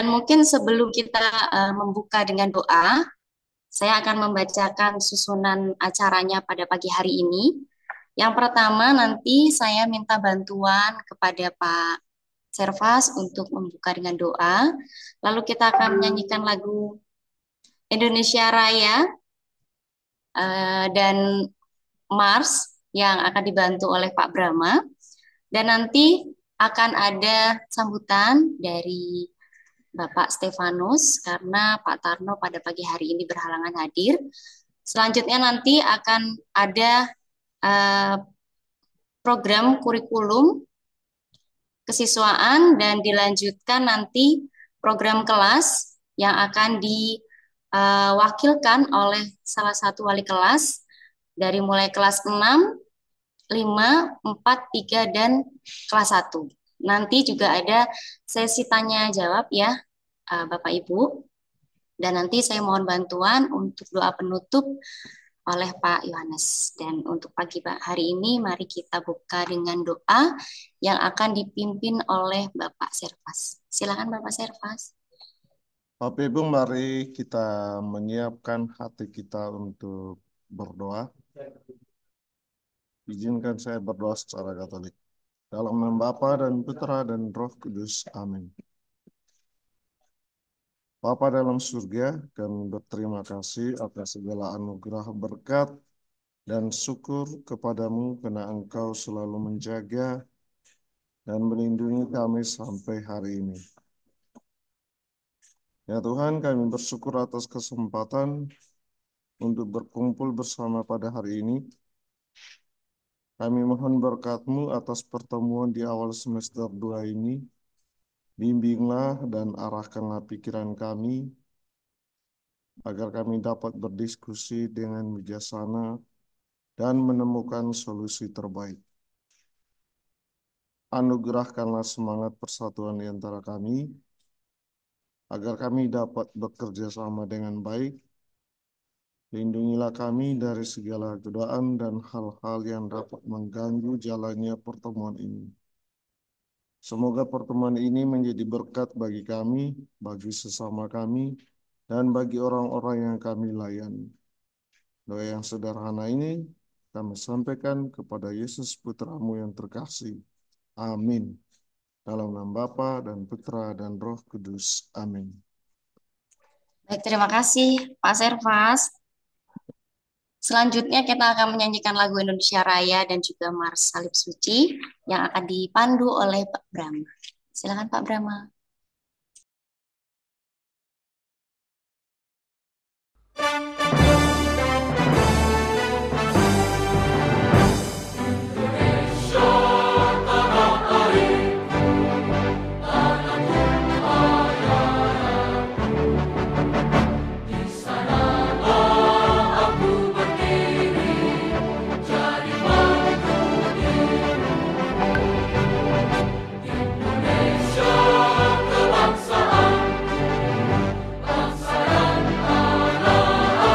mungkin sebelum kita membuka dengan doa, saya akan membacakan susunan acaranya pada pagi hari ini. Yang pertama nanti saya minta bantuan kepada Pak Servas untuk membuka dengan doa. Lalu kita akan menyanyikan lagu Indonesia Raya dan Mars yang akan dibantu oleh Pak Brahma. Dan nanti akan ada sambutan dari Bapak Stefanus karena Pak Tarno pada pagi hari ini berhalangan hadir. Selanjutnya nanti akan ada program kurikulum kesiswaan dan dilanjutkan nanti program kelas yang akan diwakilkan oleh salah satu wali kelas dari mulai kelas 6, 5, 4, 3, dan kelas 1. Nanti juga ada sesi tanya jawab ya Bapak Ibu. Dan nanti saya mohon bantuan untuk doa penutup oleh Pak Yohanes. Dan untuk pagi hari ini mari kita buka dengan doa yang akan dipimpin oleh Bapak Servas. Silakan Bapak Servas. Bapak Ibu, mari kita menyiapkan hati kita untuk berdoa. Izinkan saya berdoa secara Katolik. Dalam nama Bapa dan Putra dan Roh Kudus. Amin. Bapa dalam surga, kami berterima kasih atas segala anugerah berkat dan syukur kepadamu karena Engkau selalu menjaga dan melindungi kami sampai hari ini. Ya Tuhan, kami bersyukur atas kesempatan untuk berkumpul bersama pada hari ini. Kami mohon berkat-Mu atas pertemuan di awal semester 2 ini. Bimbinglah dan arahkanlah pikiran kami, agar kami dapat berdiskusi dengan bijaksana dan menemukan solusi terbaik. Anugerahkanlah semangat persatuan di antara kami, agar kami dapat bekerja sama dengan baik. Lindungilah kami dari segala godaan dan hal-hal yang dapat mengganggu jalannya pertemuan ini. Semoga pertemuan ini menjadi berkat bagi kami, bagi sesama kami, dan bagi orang-orang yang kami layani. Doa yang sederhana ini kami sampaikan kepada Yesus Putra-Mu yang terkasih. Amin. Dalam nama Bapa dan Putra dan Roh Kudus. Amin. Baik, terima kasih Pak Servas. Selanjutnya kita akan menyanyikan lagu Indonesia Raya dan juga Mars Salib Suci yang akan dipandu oleh Pak Brahma. Silakan Pak Brahma. Indonesia kebangsaan, bangsa dan tanah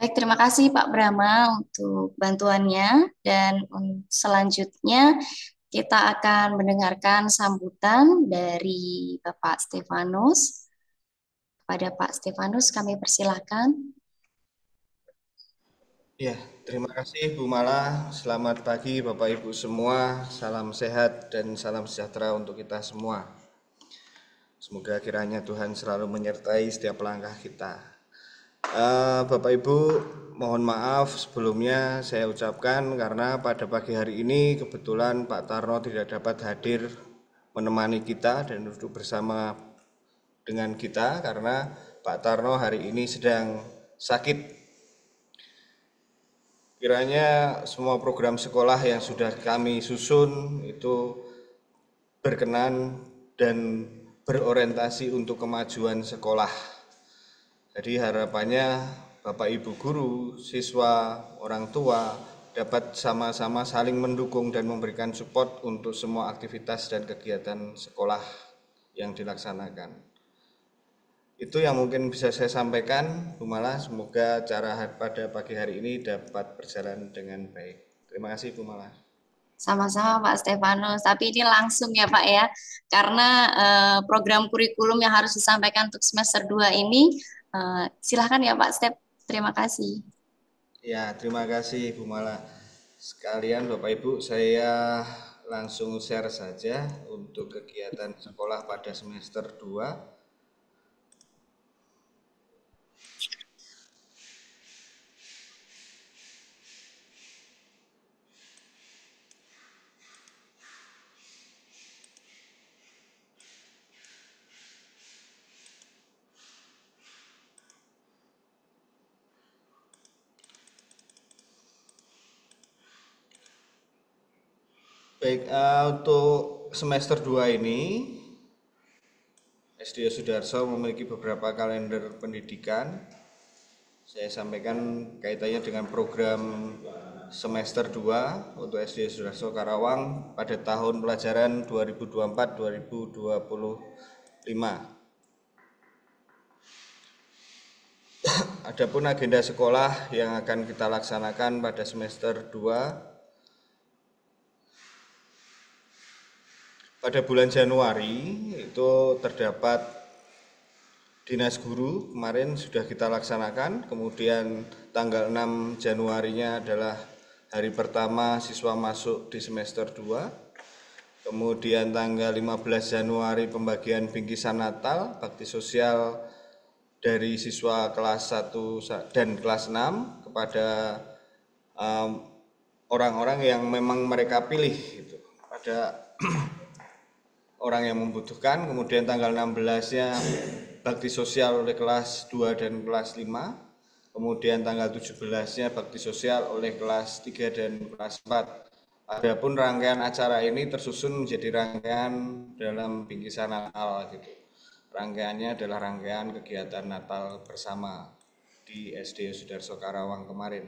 Baik, terima kasih Pak Brahma untuk bantuannya dan selanjutnya kita akan mendengarkan sambutan dari Bapak Stefanus. Kepada Pak Stefanus kami persilahkan. Ya, terima kasih Bu Mala. Selamat pagi Bapak Ibu semua. Salam sehat dan salam sejahtera untuk kita semua. Semoga kiranya Tuhan selalu menyertai setiap langkah kita. Bapak Ibu, mohon maaf sebelumnya saya ucapkan karena pada pagi hari ini kebetulan Pak Tarno tidak dapat hadir menemani kita dan duduk bersama dengan kita karena Pak Tarno hari ini sedang sakit. Kiranya semua program sekolah yang sudah kami susun itu berkenan dan berorientasi untuk kemajuan sekolah. Jadi harapannya Bapak Ibu guru, siswa, orang tua dapat sama-sama saling mendukung dan memberikan support untuk semua aktivitas dan kegiatan sekolah yang dilaksanakan. Itu yang mungkin bisa saya sampaikan, Bu Mala. Semoga acara pada pagi hari ini dapat berjalan dengan baik. Terima kasih, Bu Mala. Sama-sama Pak Stefanus, tapi ini langsung ya Pak ya, karena program kurikulum yang harus disampaikan untuk semester 2 ini, silahkan ya Pak Step, terima kasih. Ya, terima kasih Bu Mala. Sekalian Bapak Ibu, saya langsung share saja untuk kegiatan sekolah pada semester 2. Baik, untuk semester 2 ini SD Sudarso memiliki beberapa kalender pendidikan. Saya sampaikan kaitannya dengan program semester 2 untuk SD Sudarso Karawang pada tahun pelajaran 2024-2025. Adapun agenda sekolah yang akan kita laksanakan pada semester 2 pada bulan Januari itu terdapat Dinas Guru kemarin sudah kita laksanakan, kemudian tanggal 6 Januarinya adalah hari pertama siswa masuk di semester 2. Kemudian tanggal 15 Januari pembagian bingkisan Natal, bakti sosial dari siswa kelas 1 dan kelas 6 kepada orang-orang yang memang mereka pilih gitu. Ada orang yang membutuhkan. Kemudian tanggal 16-nya bakti sosial oleh kelas 2 dan kelas 5. Kemudian tanggal 17-nya bakti sosial oleh kelas 3 dan kelas 4. Adapun rangkaian acara ini tersusun menjadi rangkaian dalam bingkisan Natal gitu. Rangkaiannya adalah rangkaian kegiatan Natal bersama di SD Sudarso Karawang kemarin.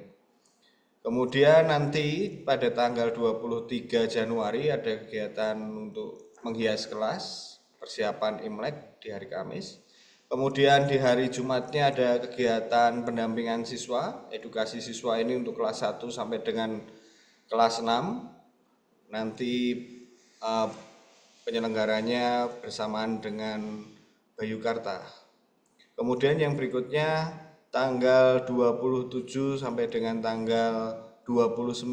Kemudian nanti pada tanggal 23 Januari ada kegiatan untuk menghias kelas, persiapan Imlek di hari Kamis. Kemudian di hari Jumatnya ada kegiatan pendampingan siswa, edukasi siswa ini untuk kelas 1 sampai dengan kelas 6. Nanti penyelenggaranya bersamaan dengan Bayu Karta. Kemudian yang berikutnya tanggal 27 sampai dengan tanggal 29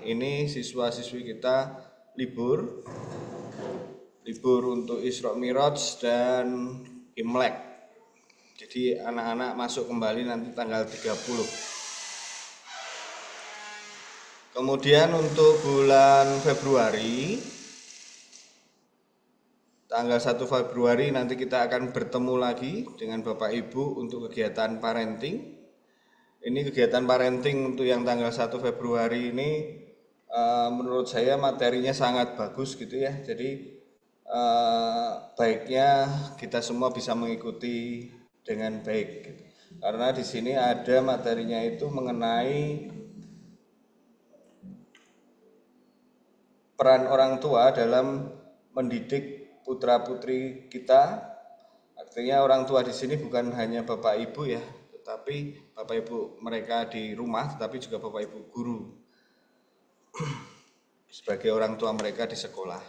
ini siswa-siswi kita libur untuk Isra Miraj dan Imlek. Jadi anak-anak masuk kembali nanti tanggal 30. Kemudian untuk bulan Februari, tanggal 1 Februari nanti kita akan bertemu lagi dengan Bapak Ibu untuk kegiatan parenting. Ini kegiatan parenting untuk yang tanggal 1 Februari ini menurut saya materinya sangat bagus gitu ya. Jadi baiknya kita semua bisa mengikuti dengan baik gitu. Karena di sini ada materinya itu mengenai peran orang tua dalam mendidik putra-putri kita. Artinya orang tua di sini bukan hanya bapak ibu ya, tapi Bapak Ibu mereka di rumah, tetapi juga Bapak Ibu guru sebagai orang tua mereka di sekolah.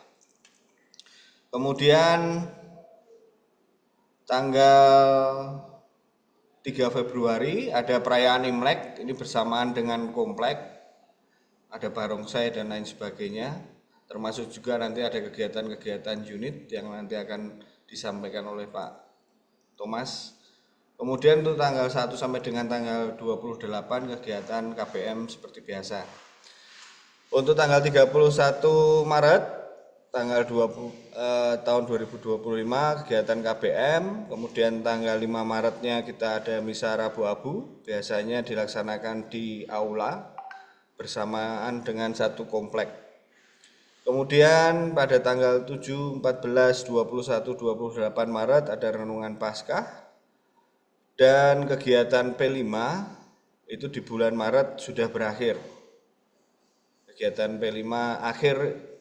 Kemudian tanggal 3 Februari ada perayaan Imlek, ini bersamaan dengan komplek, ada barongsai dan lain sebagainya, termasuk juga nanti ada kegiatan-kegiatan unit yang nanti akan disampaikan oleh Pak Thomas. Kemudian untuk tanggal 1 sampai dengan tanggal 28 kegiatan KBM seperti biasa. Untuk tanggal 31 Maret tanggal 20 tahun 2025 kegiatan KBM, kemudian tanggal 5 Maretnya kita ada misa Rabu Abu, biasanya dilaksanakan di aula bersamaan dengan satu komplek. Kemudian pada tanggal 7, 14, 21, 28 Maret ada renungan Paskah dan kegiatan P5 itu di bulan Maret sudah berakhir. Kegiatan P5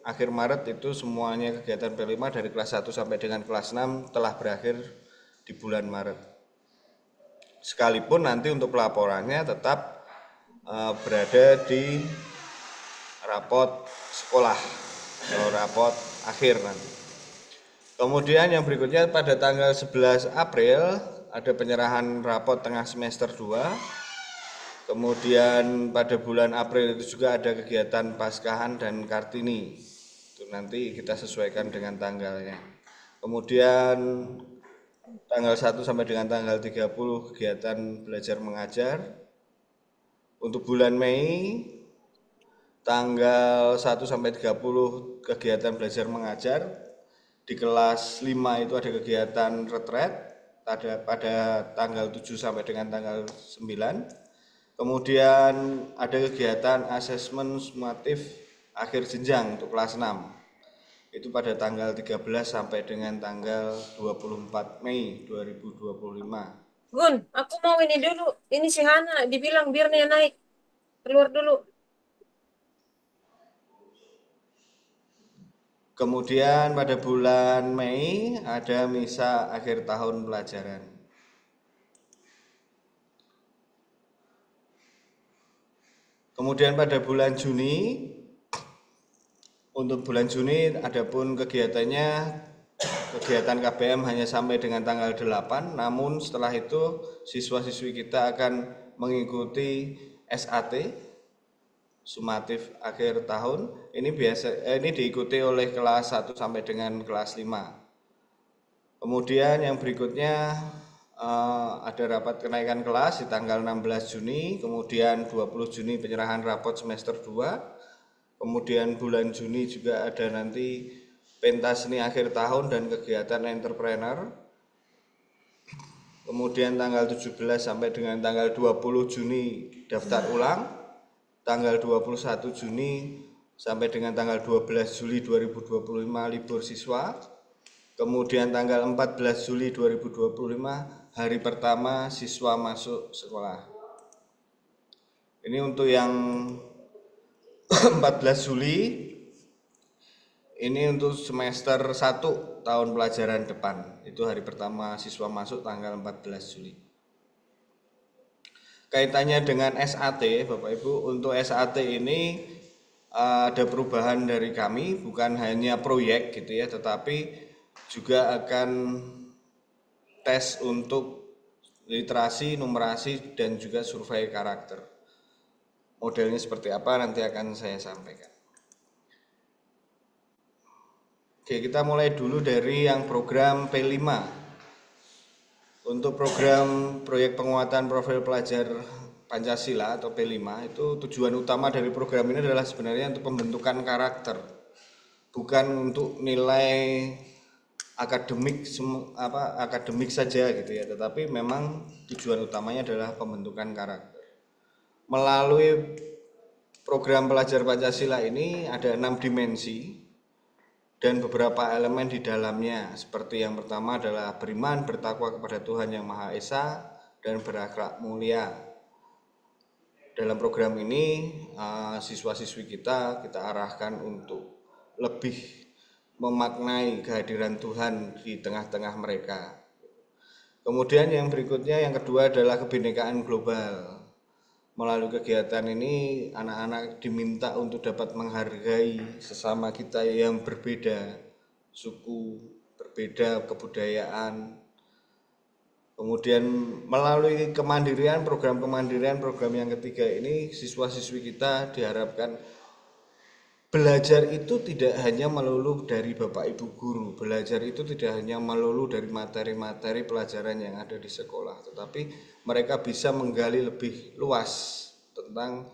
akhir Maret itu semuanya kegiatan P5 dari kelas 1 sampai dengan kelas 6 telah berakhir di bulan Maret. Sekalipun nanti untuk pelaporannya tetap berada di rapot sekolah atau rapot akhir nanti. Kemudian yang berikutnya pada tanggal 11 April ada penyerahan rapot tengah semester 2. Kemudian pada bulan April itu juga ada kegiatan Paskahan dan Kartini. Itu nanti kita sesuaikan dengan tanggalnya. Kemudian tanggal 1 sampai dengan tanggal 30 kegiatan belajar mengajar. Untuk bulan Mei tanggal 1 sampai 30 kegiatan belajar mengajar. Di kelas 5 itu ada kegiatan retret pada tanggal 7 sampai dengan tanggal 9. Kemudian ada kegiatan asesmen sumatif akhir jenjang untuk kelas 6. Itu pada tanggal 13 sampai dengan tanggal 24 Mei 2025. Gun, aku mau ini dulu. Ini si Hana dibilang biar dia naik. Keluar dulu. Kemudian pada bulan Mei ada misa akhir tahun pelajaran. Kemudian pada bulan Juni, untuk bulan Juni adapun kegiatannya, kegiatan KBM hanya sampai dengan tanggal 8, namun setelah itu siswa-siswi kita akan mengikuti SAT, sumatif akhir tahun. Ini diikuti oleh kelas 1 sampai dengan kelas 5. Kemudian yang berikutnya ada rapat kenaikan kelas di tanggal 16 Juni, kemudian 20 Juni penyerahan rapot semester 2, kemudian bulan Juni juga ada nanti pentas seni akhir tahun dan kegiatan entrepreneur, kemudian tanggal 17 sampai dengan tanggal 20 Juni daftar ulang, tanggal 21 Juni sampai dengan tanggal 12 Juli 2025 libur siswa, kemudian tanggal 14 Juli 2025 hari pertama siswa masuk sekolah. Ini untuk yang 14 Juli, ini untuk semester 1 tahun pelajaran depan. Itu hari pertama siswa masuk tanggal 14 Juli. Kaitannya dengan SAT, Bapak Ibu, untuk SAT ini ada perubahan dari kami, bukan hanya proyek gitu ya, tetapi juga akan tes untuk literasi, numerasi, dan juga survei karakter. Modelnya seperti apa nanti akan saya sampaikan. Oke, kita mulai dulu dari yang program P5. Untuk program proyek penguatan profil pelajar Pancasila atau P5 itu tujuan utama dari program ini adalah sebenarnya untuk pembentukan karakter, bukan untuk nilai akademik saja gitu ya, tetapi memang tujuan utamanya adalah pembentukan karakter. Melalui program pelajar Pancasila ini ada 6 dimensi dan beberapa elemen di dalamnya, seperti yang pertama adalah beriman, bertakwa kepada Tuhan Yang Maha Esa, dan berakhlak mulia. Dalam program ini siswa-siswi kita arahkan untuk lebih memaknai kehadiran Tuhan di tengah-tengah mereka. Kemudian yang berikutnya, yang kedua adalah kebinekaan global. Melalui kegiatan ini, anak-anak diminta untuk dapat menghargai sesama kita yang berbeda suku, berbeda kebudayaan. Kemudian melalui kemandirian, program yang ketiga ini, siswa-siswi kita diharapkan belajar itu tidak hanya melulu dari Bapak Ibu guru, belajar itu tidak hanya melulu dari materi-materi pelajaran yang ada di sekolah, tetapi mereka bisa menggali lebih luas tentang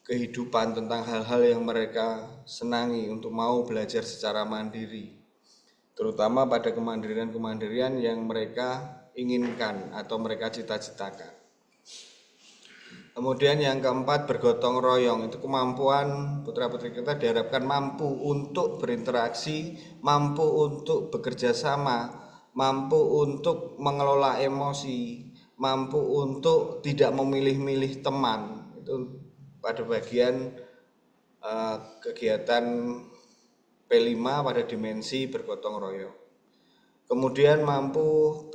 kehidupan, tentang hal-hal yang mereka senangi untuk mau belajar secara mandiri, terutama pada kemandirian-kemandirian yang mereka inginkan atau mereka cita-citakan. Kemudian yang keempat, bergotong royong. Itu kemampuan putra-putri kita diharapkan mampu untuk berinteraksi, mampu untuk bekerja sama, mampu untuk mengelola emosi, mampu untuk tidak memilih-milih teman. Itu pada bagian kegiatan P5 pada dimensi bergotong royong. Kemudian mampu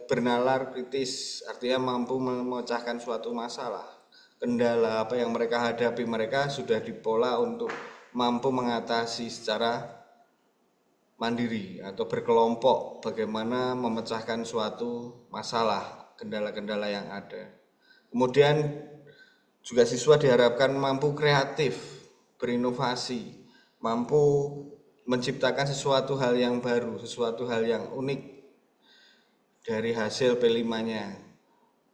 bernalar kritis, artinya mampu memecahkan suatu masalah. Kendala apa yang mereka hadapi, mereka sudah dipola untuk mampu mengatasi secara mandiri atau berkelompok bagaimana memecahkan suatu masalah, kendala-kendala yang ada. Kemudian juga siswa diharapkan mampu kreatif, berinovasi, mampu menciptakan sesuatu hal yang baru, sesuatu hal yang unik dari hasil P5-nya.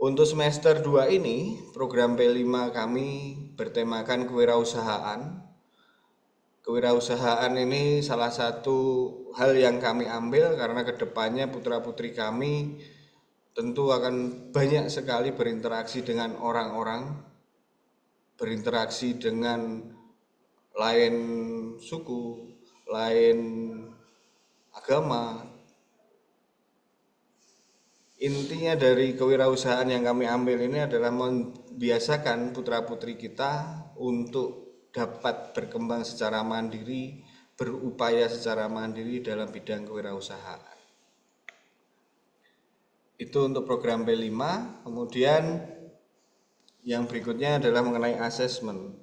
Untuk semester 2 ini, program P5 kami bertemakan kewirausahaan. Kewirausahaan ini salah satu hal yang kami ambil karena kedepannya putra-putri kami tentu akan banyak sekali berinteraksi dengan orang-orang, berinteraksi dengan lain suku, lain agama. Intinya dari kewirausahaan yang kami ambil ini adalah membiasakan putra-putri kita untuk dapat berkembang secara mandiri, berupaya secara mandiri dalam bidang kewirausahaan. Itu untuk program P5. Kemudian yang berikutnya adalah mengenai asesmen.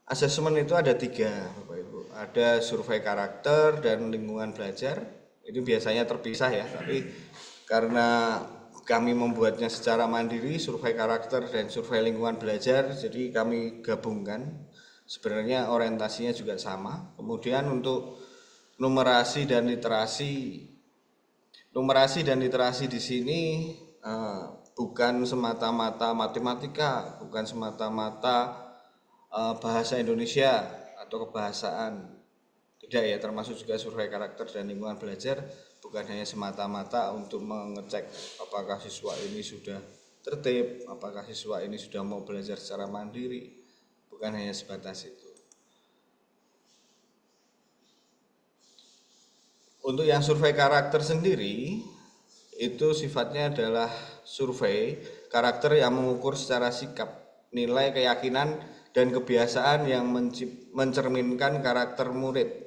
Asesmen itu ada 3, Bapak Ibu. Ada survei karakter dan lingkungan belajar. Itu biasanya terpisah ya, tapi karena kami membuatnya secara mandiri, survei karakter dan survei lingkungan belajar, jadi kami gabungkan. Sebenarnya orientasinya juga sama. Kemudian untuk numerasi dan literasi di sini bukan semata-mata matematika, bukan semata-mata bahasa Indonesia atau kebahasaan. Tidak ya, termasuk juga survei karakter dan lingkungan belajar, bukan hanya semata-mata untuk mengecek apakah siswa ini sudah tertib, apakah siswa ini sudah mau belajar secara mandiri, bukan hanya sebatas itu. Untuk yang survei karakter sendiri, itu sifatnya adalah survei karakter yang mengukur secara sikap, nilai, keyakinan, dan kebiasaan yang mencerminkan karakter murid.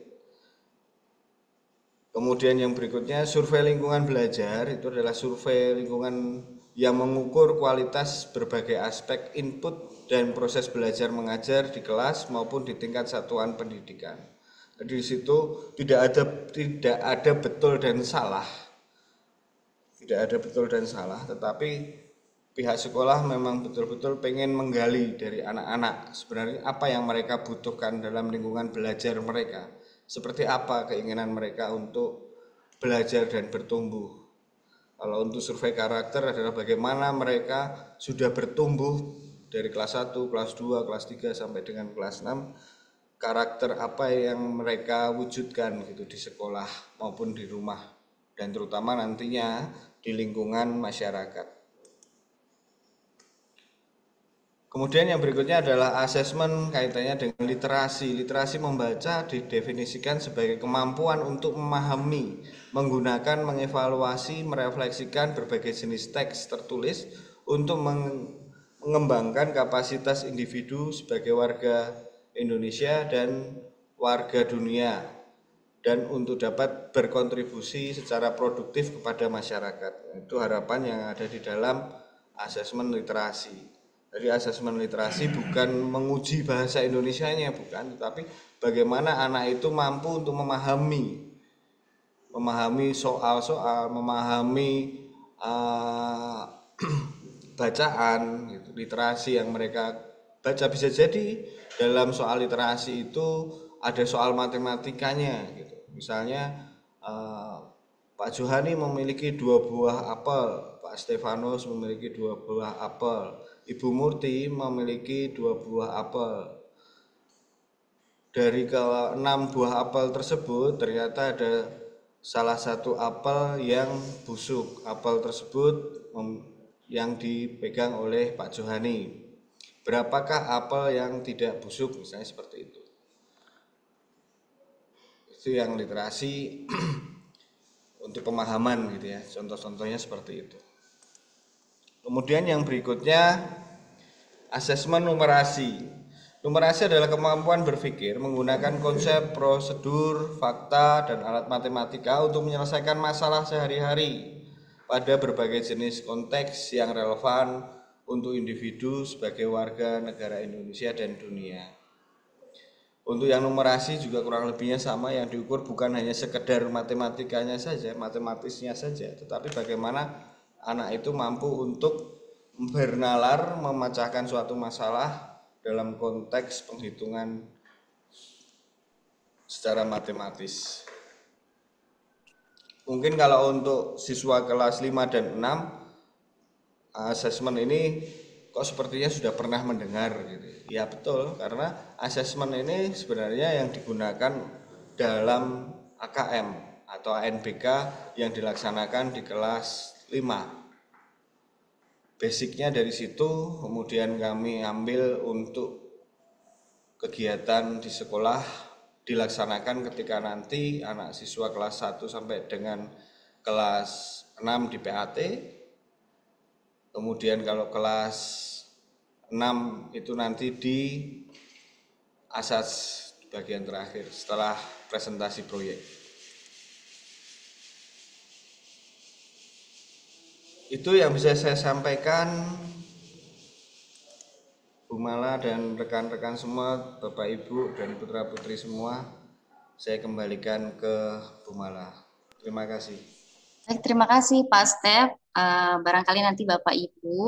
Kemudian yang berikutnya, survei lingkungan belajar, itu adalah survei lingkungan yang mengukur kualitas berbagai aspek input dan proses belajar mengajar di kelas maupun di tingkat satuan pendidikan. Jadi di situ tidak ada betul dan salah. Tidak ada betul dan salah, tetapi pihak sekolah memang betul-betul pengen menggali dari anak-anak sebenarnya apa yang mereka butuhkan dalam lingkungan belajar mereka. Seperti apa keinginan mereka untuk belajar dan bertumbuh. Kalau untuk survei karakter adalah bagaimana mereka sudah bertumbuh dari kelas 1, kelas 2, kelas 3 sampai dengan kelas 6. Karakter apa yang mereka wujudkan gitu di sekolah maupun di rumah, dan terutama nantinya di lingkungan masyarakat. Kemudian yang berikutnya adalah asesmen kaitannya dengan literasi. Literasi membaca didefinisikan sebagai kemampuan untuk memahami, menggunakan, mengevaluasi, merefleksikan berbagai jenis teks tertulis untuk mengembangkan kapasitas individu sebagai warga Indonesia dan warga dunia dan untuk dapat berkontribusi secara produktif kepada masyarakat. Itu harapan yang ada di dalam asesmen literasi. Jadi asesmen literasi bukan menguji bahasa Indonesianya, bukan, tetapi bagaimana anak itu mampu untuk memahami soal-soal, memahami bacaan, gitu, literasi yang mereka baca. Bisa jadi dalam soal literasi itu ada soal matematikanya, gitu. Misalnya Pak Johani memiliki 2 buah apel, Pak Stefanus memiliki 2 buah apel, Ibu Murti memiliki 2 buah apel. Dari ke-6 buah apel tersebut ternyata ada salah satu apel yang busuk. Apel tersebut yang dipegang oleh Pak Johani. Berapakah apel yang tidak busuk, misalnya seperti itu. Itu yang literasi untuk pemahaman gitu ya. Contoh-contohnya seperti itu. Kemudian yang berikutnya asesmen numerasi. Numerasi adalah kemampuan berpikir menggunakan konsep, prosedur, fakta, dan alat matematika untuk menyelesaikan masalah sehari-hari pada berbagai jenis konteks yang relevan untuk individu sebagai warga negara Indonesia dan dunia. Untuk yang numerasi juga kurang lebihnya sama, yang diukur bukan hanya sekedar matematikanya saja, matematisnya saja, tetapi bagaimana anak itu mampu untuk bernalar memecahkan suatu masalah dalam konteks penghitungan secara matematis. Mungkin kalau untuk siswa kelas 5 dan 6, asesmen ini kok sepertinya sudah pernah mendengar gitu. Ya betul, karena asesmen ini sebenarnya yang digunakan dalam AKM atau ANBK yang dilaksanakan di kelas 5. Basicnya dari situ, kemudian kami ambil untuk kegiatan di sekolah dilaksanakan ketika nanti anak siswa kelas 1 sampai dengan kelas 6 di PAT. Kemudian kalau kelas 6 itu nanti di asas bagian terakhir setelah presentasi proyek. Itu yang bisa saya sampaikan, Bu Mala dan rekan-rekan semua, Bapak Ibu dan putra-putri semua. Saya kembalikan ke Bu Mala. Terima kasih. Baik, terima kasih Pak Stef. Barangkali nanti Bapak Ibu,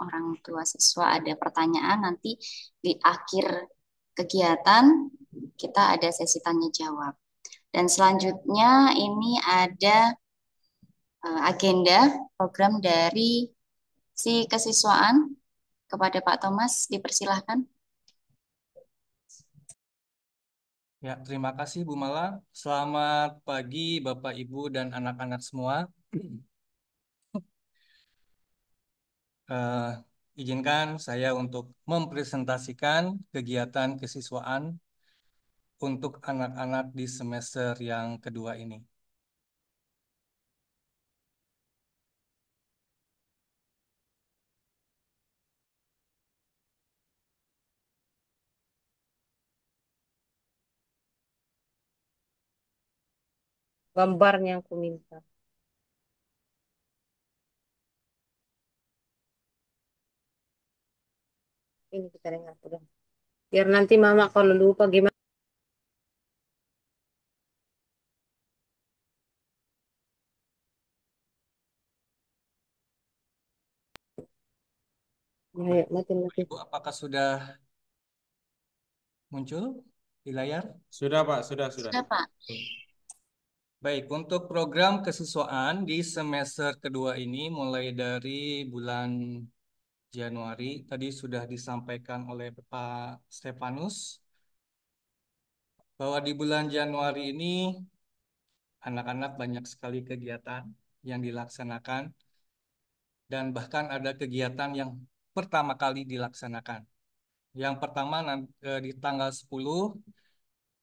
orang tua siswa ada pertanyaan, nanti di akhir kegiatan kita ada sesi tanya jawab. Dan selanjutnya ini ada agenda program dari si kesiswaan. Kepada Pak Thomas, dipersilahkan. Ya, terima kasih Bu Mala. Selamat pagi Bapak, Ibu, dan anak-anak semua. Izinkan saya untuk mempresentasikan kegiatan kesiswaan untuk anak-anak di semester yang kedua ini. Gambarnya aku minta. Ini kita dengar pegang. Biar nanti mama kalau lupa gimana. Ya, mati. Ibu, apakah sudah muncul di layar? Sudah, Pak. Sudah. Sudah, Pak. Baik, untuk program kesiswaan di semester kedua ini mulai dari bulan Januari, tadi sudah disampaikan oleh Pak Stefanus, bahwa di bulan Januari ini anak-anak banyak sekali kegiatan yang dilaksanakan, dan bahkan ada kegiatan yang pertama kali dilaksanakan. Yang pertama di tanggal 10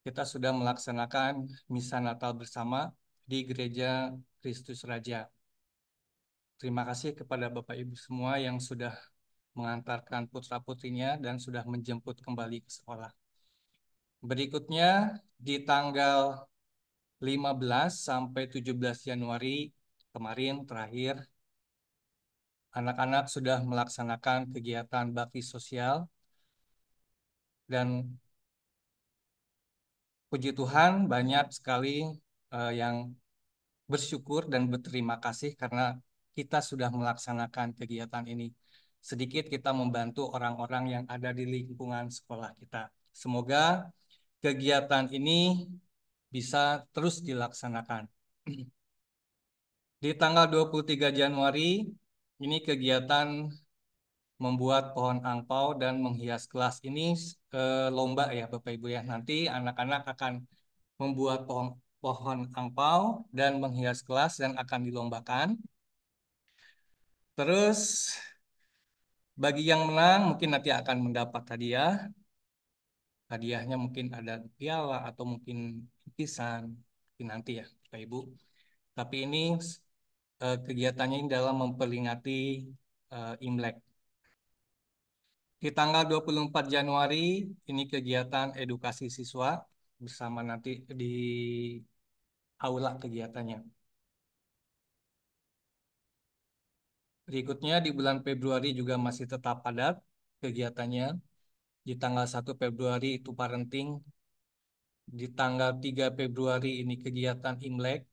kita sudah melaksanakan misa Natal bersama di Gereja Kristus Raja. Terima kasih kepada Bapak Ibu semua yang sudah mengantarkan putra-putrinya dan sudah menjemput kembali ke sekolah. Berikutnya di tanggal 15 sampai 17 Januari kemarin terakhir, anak-anak sudah melaksanakan kegiatan bakti sosial dan puji Tuhan banyak sekali yang bersyukur dan berterima kasih karena kita sudah melaksanakan kegiatan ini. Sedikit kita membantu orang-orang yang ada di lingkungan sekolah kita. Semoga kegiatan ini bisa terus dilaksanakan. Di tanggal 23 Januari, ini kegiatan membuat pohon angpau dan menghias kelas ini lomba ya Bapak Ibu ya. Nanti anak-anak akan membuat pohon angpau dan menghias kelas dan akan dilombakan. Terus bagi yang menang mungkin nanti akan mendapat hadiah. Hadiahnya mungkin ada piala atau mungkin lukisan, mungkin nanti ya Bapak Ibu. Tapi ini kegiatannya ini dalam memperingati Imlek. Di tanggal 24 Januari ini kegiatan edukasi siswa bersama nanti di aula kegiatannya. Berikutnya di bulan Februari juga masih tetap padat kegiatannya. Di tanggal 1 Februari itu parenting. Di tanggal 3 Februari ini kegiatan Imlek.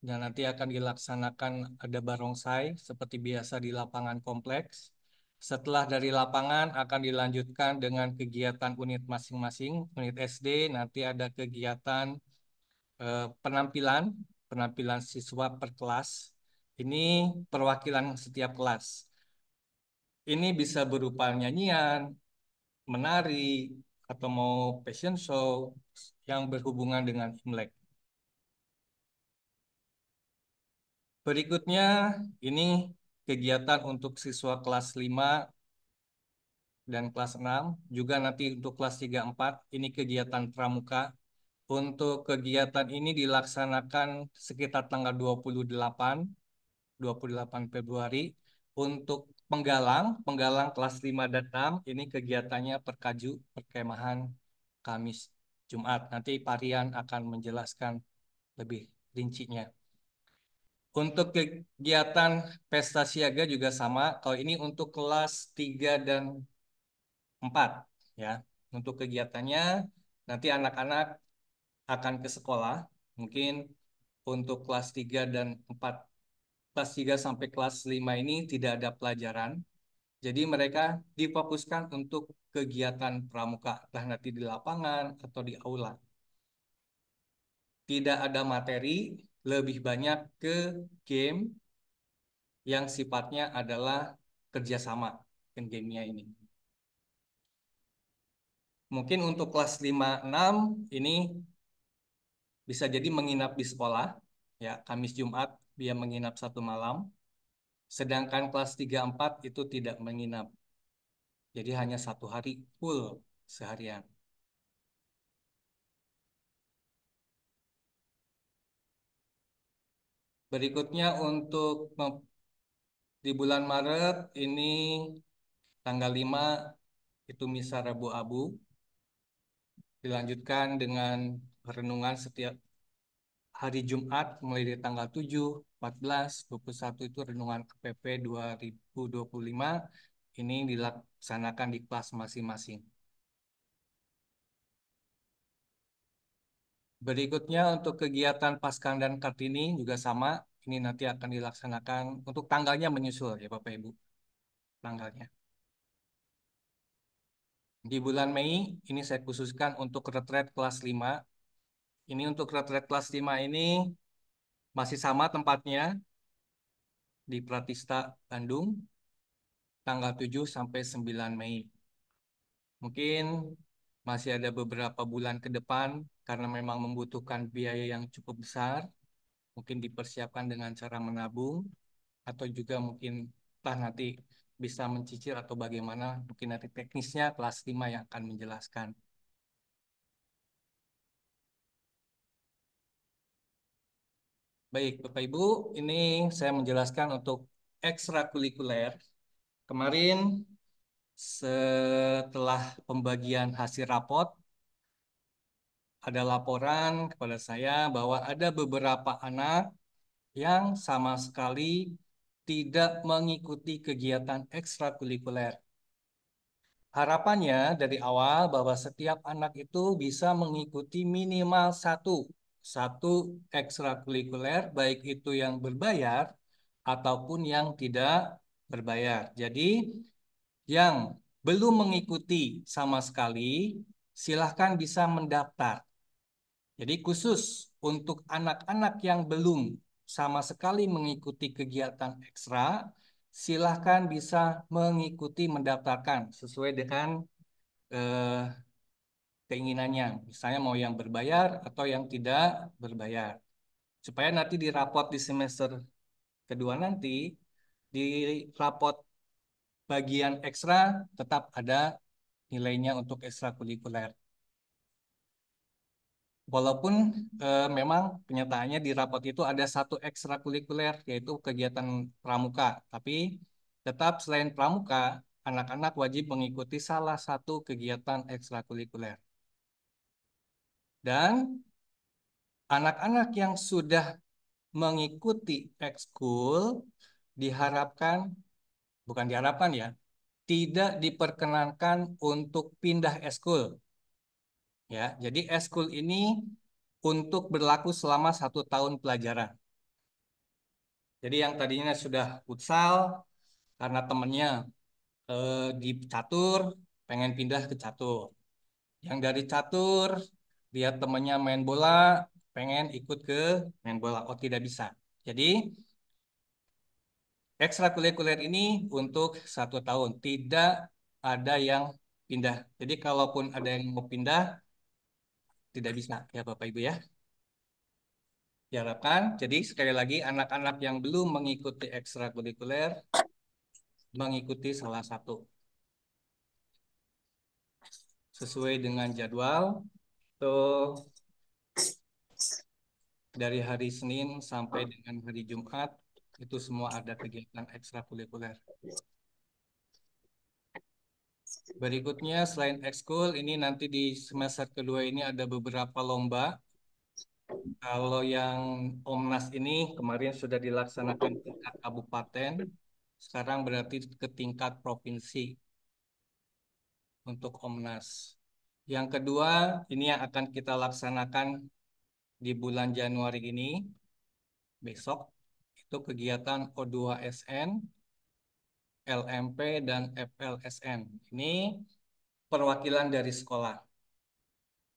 Dan nanti akan dilaksanakan ada barongsai seperti biasa di lapangan kompleks. Setelah dari lapangan akan dilanjutkan dengan kegiatan unit masing-masing. Unit SD nanti ada kegiatan penampilan siswa per kelas. Ini perwakilan setiap kelas. Ini bisa berupa nyanyian, menari, atau mau fashion show yang berhubungan dengan Imlek. Berikutnya, ini kegiatan untuk siswa kelas 5 dan kelas 6. Juga nanti untuk kelas 3, 4, ini kegiatan pramuka. Untuk kegiatan ini dilaksanakan sekitar tanggal 28 Februari. Untuk penggalang kelas 5 dan 6, ini kegiatannya perkaju, perkemahan, Kamis, Jumat. Nanti Parian akan menjelaskan lebih rincinya. Untuk kegiatan pesta siaga juga sama. Kalau ini untuk kelas 3 dan 4 ya. Untuk kegiatannya nanti anak-anak akan ke sekolah. Mungkin untuk kelas 3 dan 4, kelas 3 sampai kelas 5 ini tidak ada pelajaran. Jadi mereka difokuskan untuk kegiatan pramuka, entah nanti di lapangan atau di aula. Tidak ada materi, lebih banyak ke game yang sifatnya adalah kerjasama dengan gamenya ini. Mungkin untuk kelas 5, 6 ini bisa jadi menginap di sekolah, ya Kamis Jumat dia menginap 1 malam. Sedangkan kelas 3, 4 itu tidak menginap. Jadi hanya 1 hari full seharian. Berikutnya untuk di bulan Maret ini tanggal 5 itu misa Rabu Abu. Dilanjutkan dengan renungan setiap hari Jumat mulai dari tanggal 7, 14, 21 itu renungan KPP 2025. Ini dilaksanakan di kelas masing-masing. Berikutnya untuk kegiatan Paskah dan Kartini juga sama. Ini nanti akan dilaksanakan untuk tanggalnya menyusul ya Bapak Ibu. Tanggalnya. Di bulan Mei ini saya khususkan untuk retret kelas 5. Ini untuk retret kelas 5 ini masih sama tempatnya di Pratista Bandung tanggal 7 sampai 9 Mei. Mungkin masih ada beberapa bulan ke depan karena memang membutuhkan biaya yang cukup besar. Mungkin dipersiapkan dengan cara menabung atau juga mungkin nanti bisa mencicil atau bagaimana. Mungkin nanti teknisnya kelas 5 yang akan menjelaskan. Baik, Bapak Ibu, ini saya menjelaskan untuk ekstrakurikuler. Kemarin setelah pembagian hasil rapot, ada laporan kepada saya bahwa ada beberapa anak yang sama sekali tidak mengikuti kegiatan ekstrakurikuler. Harapannya dari awal bahwa setiap anak itu bisa mengikuti minimal satu ekstrakurikuler, baik itu yang berbayar ataupun yang tidak berbayar. Jadi yang belum mengikuti sama sekali, silahkan bisa mendaftar. Jadi khusus untuk anak-anak yang belum sama sekali mengikuti kegiatan ekstra, silahkan bisa mengikuti mendaftarkan sesuai dengan eh, keinginannya. Misalnya mau yang berbayar atau yang tidak berbayar. Supaya nanti di rapot di semester kedua nanti, di rapot bagian ekstra tetap ada nilainya untuk ekstrakurikuler. Walaupun memang kenyataannya di rapot itu ada satu ekstrakurikuler, yaitu kegiatan pramuka. Tapi tetap selain pramuka, anak-anak wajib mengikuti salah satu kegiatan ekstrakurikuler. Dan anak-anak yang sudah mengikuti ekskul diharapkan, bukan diharapkan ya, tidak diperkenankan untuk pindah ekskul. Ya, jadi ekskul ini untuk berlaku selama 1 tahun pelajaran. Jadi yang tadinya sudah futsal karena temennya di catur, pengen pindah ke catur. Yang dari catur, lihat temennya main bola, pengen ikut ke main bola. Oh, tidak bisa. Jadi ekstrakurikuler ini untuk 1 tahun, tidak ada yang pindah. Jadi kalaupun ada yang mau pindah, tidak bisa ya Bapak Ibu ya. Diharapkan, jadi sekali lagi anak-anak yang belum mengikuti ekstrakurikuler, mengikuti salah satu. Sesuai dengan jadwal, tuh dari hari Senin sampai dengan hari Jumat, itu semua ada kegiatan ekstrakurikuler. Berikutnya, selain ekskul, ini nanti di semester kedua ini ada beberapa lomba. Kalau yang Omnas ini kemarin sudah dilaksanakan tingkat kabupaten, sekarang berarti ke tingkat provinsi untuk Omnas. Yang kedua, ini yang akan kita laksanakan di bulan Januari ini, besok, itu kegiatan O2SN, LMP, dan FLSN. Ini perwakilan dari sekolah.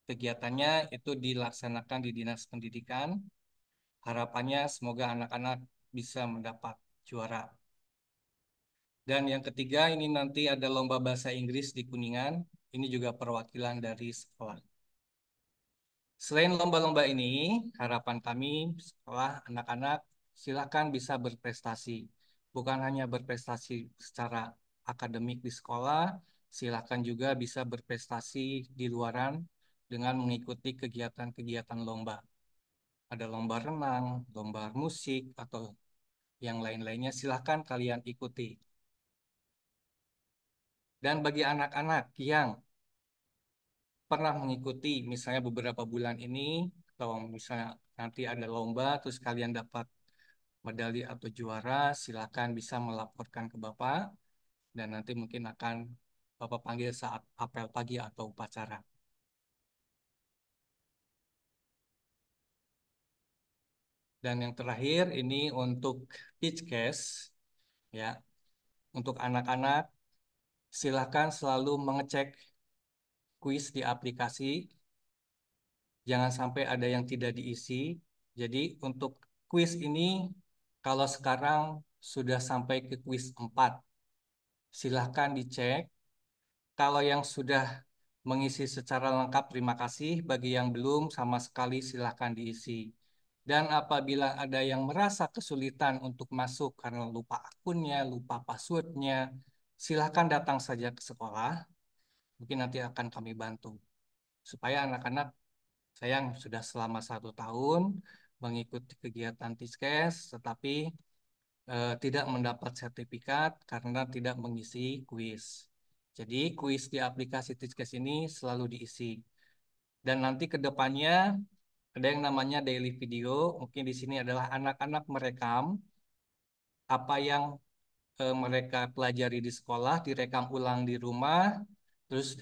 Kegiatannya itu dilaksanakan di Dinas Pendidikan. Harapannya semoga anak-anak bisa mendapat juara. Dan yang ketiga ini nanti ada lomba bahasa Inggris di Kuningan. Ini juga perwakilan dari sekolah. Selain lomba-lomba ini, harapan kami sekolah anak-anak silakan bisa berprestasi. Bukan hanya berprestasi secara akademik di sekolah, silakan juga bisa berprestasi di luaran dengan mengikuti kegiatan-kegiatan lomba. Ada lomba renang, lomba musik, atau yang lain-lainnya silahkan kalian ikuti. Dan bagi anak-anak yang pernah mengikuti misalnya beberapa bulan ini, atau misalnya nanti ada lomba, terus kalian dapat medali atau juara, silahkan bisa melaporkan ke Bapak, dan nanti mungkin akan Bapak panggil saat apel pagi atau upacara. Dan yang terakhir ini untuk teach case, ya, untuk anak-anak silahkan selalu mengecek kuis di aplikasi, jangan sampai ada yang tidak diisi. Jadi untuk kuis ini, kalau sekarang sudah sampai ke kuis 4, silahkan dicek. Kalau yang sudah mengisi secara lengkap, terima kasih. Bagi yang belum, sama sekali silahkan diisi. Dan apabila ada yang merasa kesulitan untuk masuk karena lupa akunnya, lupa passwordnya, silahkan datang saja ke sekolah. Mungkin nanti akan kami bantu. Supaya anak-anak sayang sudah selama 1 tahun mengikuti kegiatan Tiskes, tetapi tidak mendapat sertifikat karena tidak mengisi kuis. Jadi kuis di aplikasi Tiskes ini selalu diisi. Dan nanti ke depannya ada yang namanya daily video. Mungkin di sini adalah anak-anak merekam apa yang mereka pelajari di sekolah, direkam ulang di rumah, terus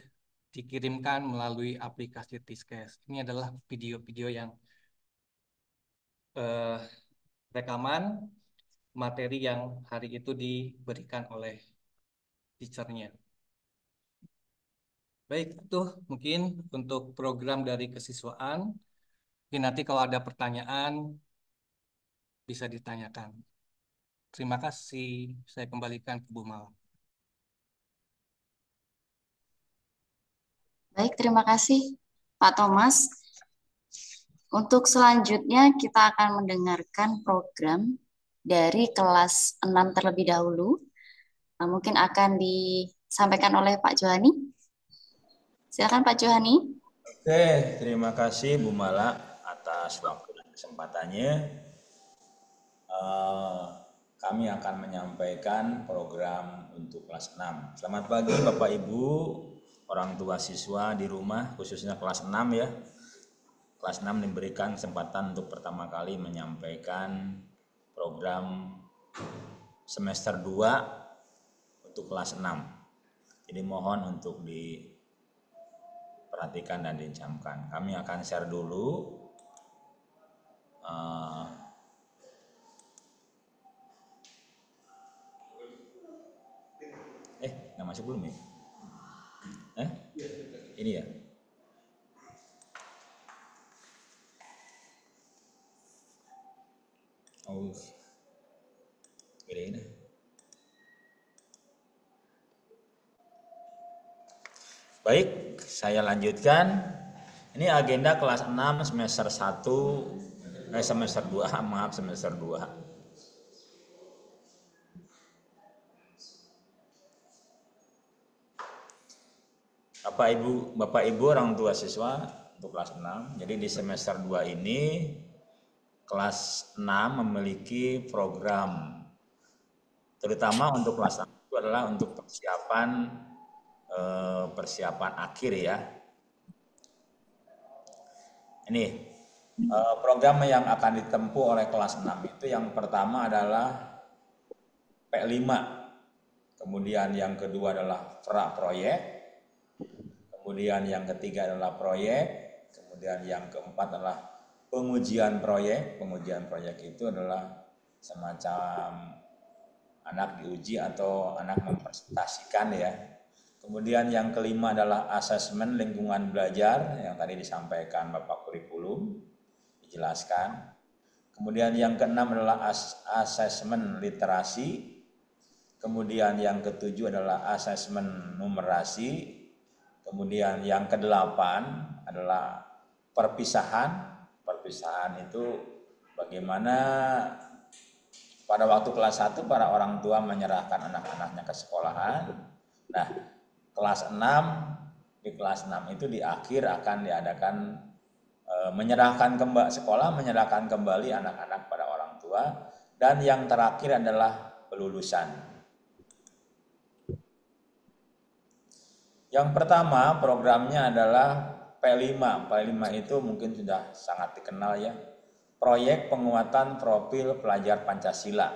dikirimkan melalui aplikasi Tiscast. Ini adalah video-video yang eh, rekaman materi yang hari itu diberikan oleh teachernya. Baik, itu mungkin untuk program dari kesiswaan. Mungkin nanti kalau ada pertanyaan bisa ditanyakan. Terima kasih. Saya kembalikan ke Bu Mala. Baik, terima kasih Pak Thomas. Untuk selanjutnya kita akan mendengarkan program dari kelas 6 terlebih dahulu. Mungkin akan disampaikan oleh Pak Johani. Silakan Pak Johani. Oke, terima kasih Bu Mala atas waktu dan kesempatannya. Kami akan menyampaikan program untuk kelas 6. Selamat pagi Bapak Ibu, orang tua siswa di rumah, khususnya kelas 6 ya. Kelas 6 diberikan kesempatan untuk pertama kali menyampaikan program semester 2 untuk kelas 6. Jadi mohon untuk diperhatikan dan dicamkan. Kami akan share dulu. Nggak masuk belum ya? Ini ya? Oh, gedein. Baik, saya lanjutkan. Ini agenda kelas 6 semester 1, semester 2, maaf semester 2. Bapak Ibu orang tua siswa untuk kelas 6. Jadi di semester 2 ini kelas 6 memiliki program terutama untuk kelas 6 itu adalah untuk persiapan akhir ya. Ini program yang akan ditempuh oleh kelas 6 itu yang pertama adalah P5, kemudian yang kedua adalah pra-proyek, kemudian yang ketiga adalah proyek, kemudian yang keempat adalah pengujian proyek. Pengujian proyek itu adalah semacam anak diuji atau anak mempresentasikan ya. Kemudian yang kelima adalah asesmen lingkungan belajar yang tadi disampaikan Bapak Kurikulum, dijelaskan. Kemudian yang keenam adalah asesmen literasi. Kemudian yang ketujuh adalah asesmen numerasi. Kemudian yang kedelapan adalah perpisahan. Perpisahan itu bagaimana pada waktu kelas 1 para orang tua menyerahkan anak-anaknya ke sekolahan. Nah, kelas 6, di kelas 6 itu di akhir akan diadakan menyerahkan kembali anak-anak pada orang tua. Dan yang terakhir adalah pelulusan. Yang pertama programnya adalah P5. P5 itu mungkin sudah sangat dikenal ya. Proyek penguatan profil pelajar Pancasila.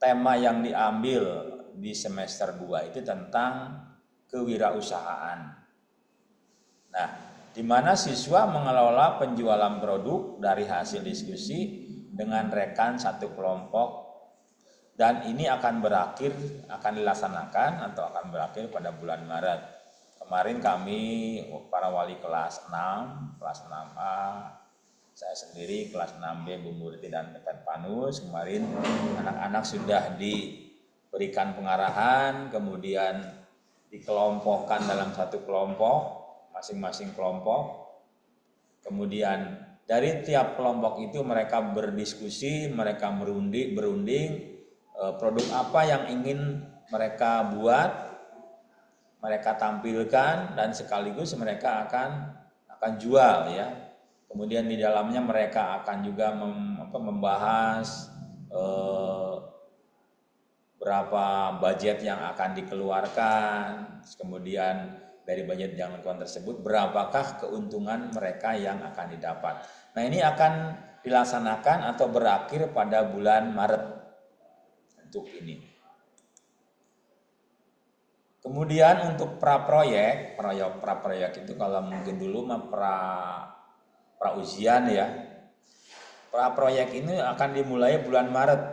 Tema yang diambil di semester 2 itu tentang kewirausahaan. Nah, di mana siswa mengelola penjualan produk dari hasil diskusi dengan rekan satu kelompok, dan ini akan dilaksanakan atau akan berakhir pada bulan Maret. Kemarin kami para wali kelas 6, kelas 6A, saya sendiri kelas 6B Bu Murti dan Teten Panus, kemarin anak-anak sudah diberikan pengarahan, kemudian dikelompokkan dalam satu kelompok, masing-masing kelompok. Kemudian dari tiap kelompok itu mereka berdiskusi, mereka berunding produk apa yang ingin mereka buat, mereka tampilkan, dan sekaligus mereka akan jual ya. Kemudian di dalamnya mereka akan juga membahas berapa budget yang akan dikeluarkan, kemudian dari budget jangkauan tersebut, berapakah keuntungan mereka yang akan didapat. Nah, ini akan dilaksanakan atau berakhir pada bulan Maret untuk ini. Kemudian untuk praproyek itu kalau mungkin dulu mah pra ujian ya. Praproyek ini akan dimulai bulan Maret.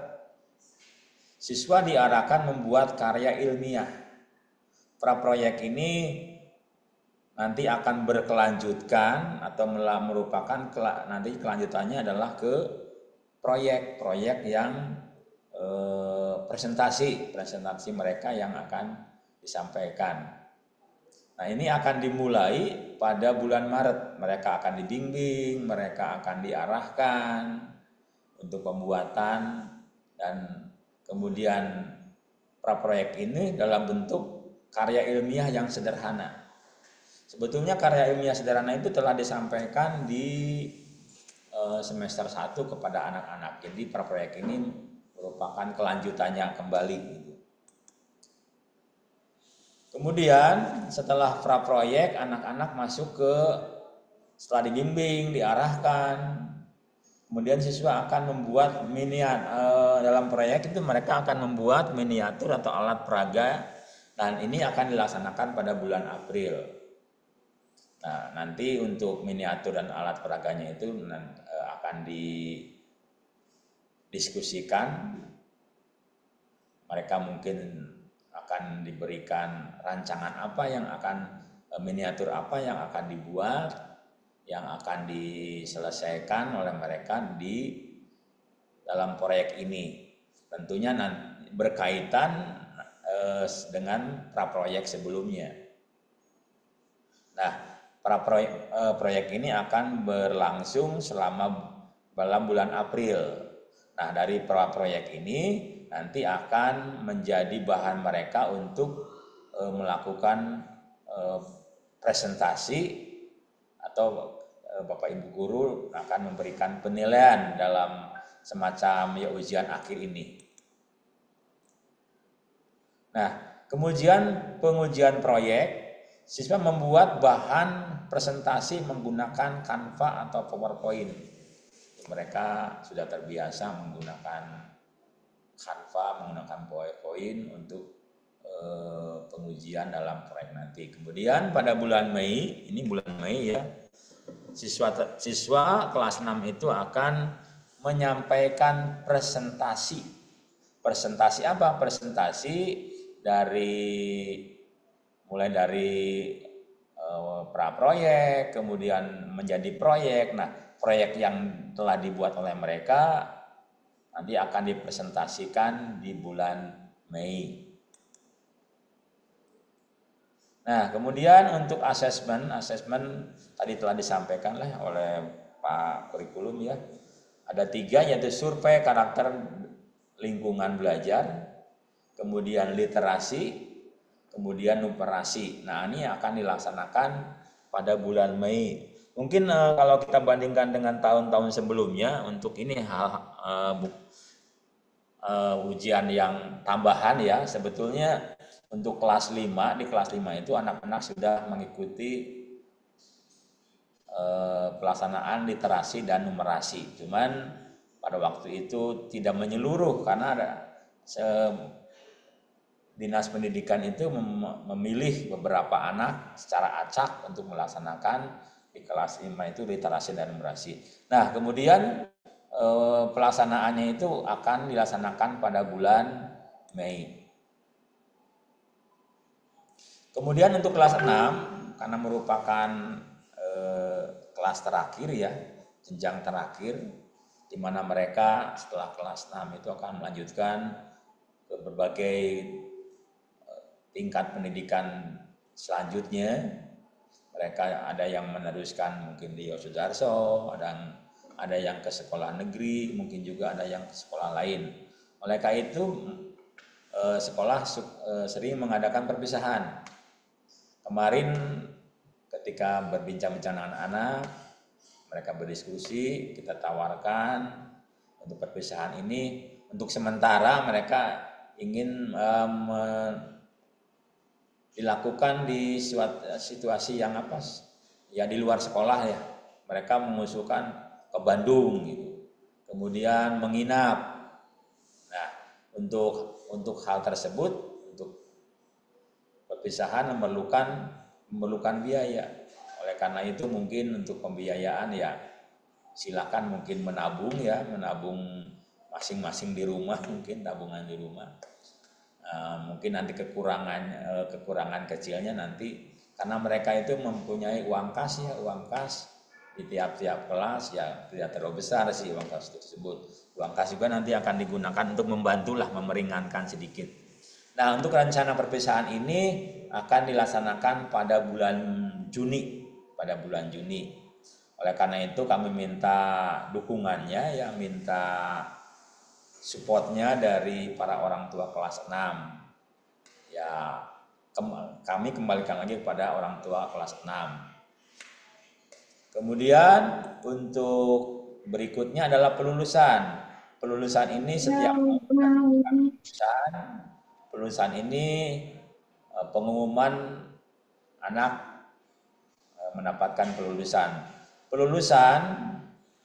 Siswa diarahkan membuat karya ilmiah. Praproyek ini nanti akan berkelanjutkan atau merupakan nanti kelanjutannya adalah ke proyek yang presentasi mereka yang akan disampaikan. Nah, ini akan dimulai pada bulan Maret. Mereka akan dibimbing, mereka akan diarahkan untuk pembuatan, dan kemudian praproyek ini dalam bentuk karya ilmiah yang sederhana. Sebetulnya karya ilmiah sederhana itu telah disampaikan di semester 1 kepada anak-anak. Jadi praproyek ini merupakan kelanjutannya kembali. Kemudian setelah praproyek, anak-anak masuk setelah dibimbing, diarahkan, kemudian siswa akan membuat dalam proyek itu mereka akan membuat miniatur atau alat peraga, dan ini akan dilaksanakan pada bulan April. Nah, nanti untuk miniatur dan alat peraganya itu akan didiskusikan. Mereka mungkin akan diberikan rancangan apa yang miniatur apa yang akan dibuat, yang akan diselesaikan oleh mereka di dalam proyek ini. Tentunya berkaitan dengan praproyek sebelumnya. Nah, proyek ini akan berlangsung selama dalam bulan April. Nah, dari praproyek ini nanti akan menjadi bahan mereka untuk melakukan presentasi, atau Bapak Ibu guru akan memberikan penilaian dalam semacam ujian akhir ini. Nah, kemudian pengujian proyek, siswa membuat bahan presentasi menggunakan Canva atau PowerPoint. Mereka sudah terbiasa menggunakan Canva, menggunakan PowerPoint untuk pengujian dalam proyek nanti. Kemudian pada bulan Mei, ini bulan Mei ya, siswa kelas 6 itu akan menyampaikan presentasi. Presentasi apa? Presentasi mulai dari praproyek, kemudian menjadi proyek. Nah, proyek yang telah dibuat oleh mereka nanti akan dipresentasikan di bulan Mei. Nah, kemudian untuk asesmen tadi telah disampaikan oleh Pak Kurikulum ya. Ada 3, yaitu survei karakter lingkungan belajar, kemudian literasi, kemudian numerasi. Nah, ini akan dilaksanakan pada bulan Mei. Mungkin kalau kita bandingkan dengan tahun-tahun sebelumnya, untuk ini ujian yang tambahan ya, sebetulnya untuk kelas 5, di kelas 5 itu anak-anak sudah mengikuti pelaksanaan literasi dan numerasi. Cuman pada waktu itu tidak menyeluruh karena Dinas Pendidikan itu memilih beberapa anak secara acak untuk melaksanakan di kelas 5 itu literasi dan numerasi. Nah, kemudian pelaksanaannya itu akan dilaksanakan pada bulan Mei. Kemudian untuk kelas 6, karena merupakan kelas terakhir ya, jenjang terakhir, di mana mereka setelah kelas 6 itu akan melanjutkan ke berbagai tingkat pendidikan selanjutnya. Mereka ada yang meneruskan mungkin di Yosudarso, ada yang ke sekolah negeri, mungkin juga ada yang ke sekolah lain. Oleh karena itu sekolah sering mengadakan perpisahan. Kemarin ketika berbincang-bincang dengan anak, mereka berdiskusi, kita tawarkan untuk perpisahan ini untuk sementara mereka ingin dilakukan di situasi yang apa ya, di luar sekolah ya. Mereka mengusulkan ke Bandung gitu, kemudian menginap. Nah, untuk hal tersebut, untuk perpisahan memerlukan biaya. Oleh karena itu mungkin untuk pembiayaan ya silakan mungkin menabung masing-masing di rumah, mungkin tabungan di rumah. Mungkin nanti kekurangan kecilnya nanti, karena mereka itu mempunyai uang kas di tiap-tiap kelas ya, tidak terlalu besar sih uang kas tersebut. Uang kas juga nanti akan digunakan untuk membantulah, memeringankan sedikit. Nah, untuk rencana perpisahan ini akan dilaksanakan pada bulan Juni. Oleh karena itu kami minta dukungannya ya, minta supportnya dari para orang tua kelas 6. Ya, kami kembalikan lagi kepada orang tua kelas 6. Kemudian untuk berikutnya adalah pelulusan. Pelulusan ini setiap pelulusan ini pengumuman anak mendapatkan pelulusan. Pelulusan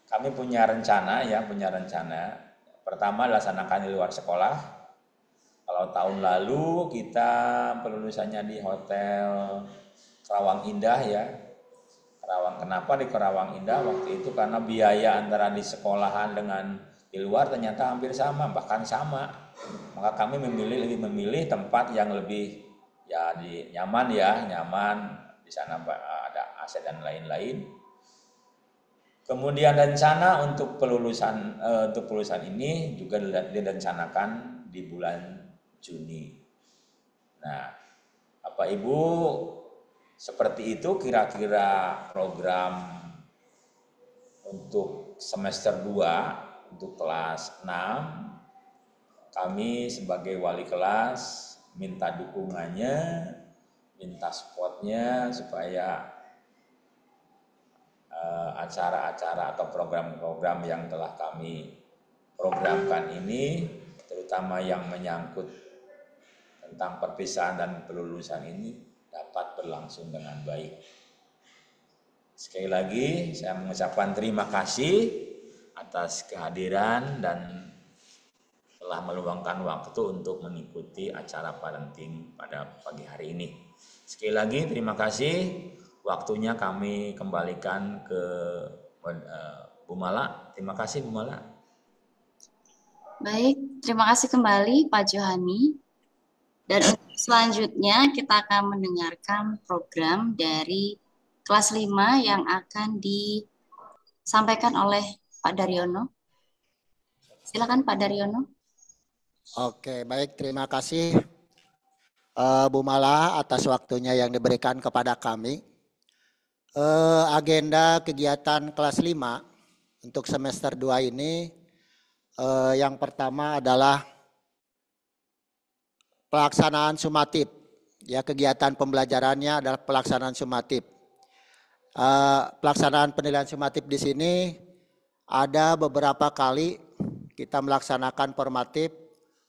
kami punya rencana. Pertama dilaksanakan di luar sekolah. Kalau tahun lalu kita pelulusannya di Hotel Kerawang Indah ya. Kenapa di Kerawang Indah? Waktu itu karena biaya antara di sekolahan dengan di luar ternyata hampir sama, bahkan sama. Maka kami lebih memilih tempat yang lebih ya nyaman. Di sana ada AC dan lain-lain. Kemudian rencana untuk pelulusan ini juga direncanakan di bulan Juni. Nah, Bapak Ibu, seperti itu kira-kira program untuk semester 2 untuk kelas 6. Kami sebagai wali kelas minta dukungannya, minta supportnya supaya acara-acara atau program-program yang telah kami programkan ini, terutama yang menyangkut tentang perpisahan dan pelulusan ini, dapat berlangsung dengan baik. Sekali lagi saya mengucapkan terima kasih atas kehadiran dan telah meluangkan waktu untuk mengikuti acara parenting pada pagi hari ini. Sekali lagi terima kasih. Waktunya kami kembalikan ke Bu Mala. Terima kasih Bu Mala. Baik, terima kasih kembali Pak Johani. Dan untuk selanjutnya kita akan mendengarkan program dari kelas 5 yang akan disampaikan oleh Pak Daryono. Silakan Pak Daryono. Oke, baik, terima kasih Bu Mala atas waktunya yang diberikan kepada kami. Agenda kegiatan kelas 5 untuk semester 2 ini yang pertama adalah pelaksanaan sumatip. Ya, kegiatan pembelajarannya adalah pelaksanaan sumatip. Pelaksanaan penilaian sumatip di sini ada beberapa kali kita melaksanakan formatif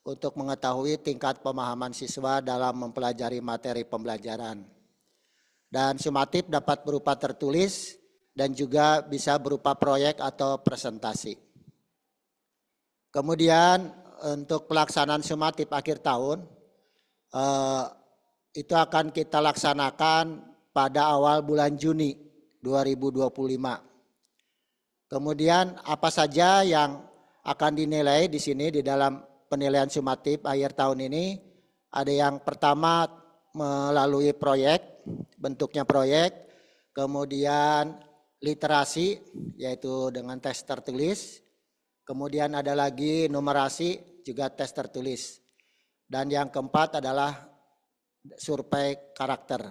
untuk mengetahui tingkat pemahaman siswa dalam mempelajari materi pembelajaran. Dan sumatip dapat berupa tertulis dan juga bisa berupa proyek atau presentasi. Kemudian untuk pelaksanaan sumatip akhir tahun, itu akan kita laksanakan pada awal bulan Juni 2025. Kemudian apa saja yang akan dinilai di sini di dalam penilaian sumatip akhir tahun ini? Ada yang pertama melalui proyek, bentuknya proyek, kemudian literasi yaitu dengan tes tertulis, kemudian ada lagi numerasi juga tes tertulis. Dan yang keempat adalah survei karakter.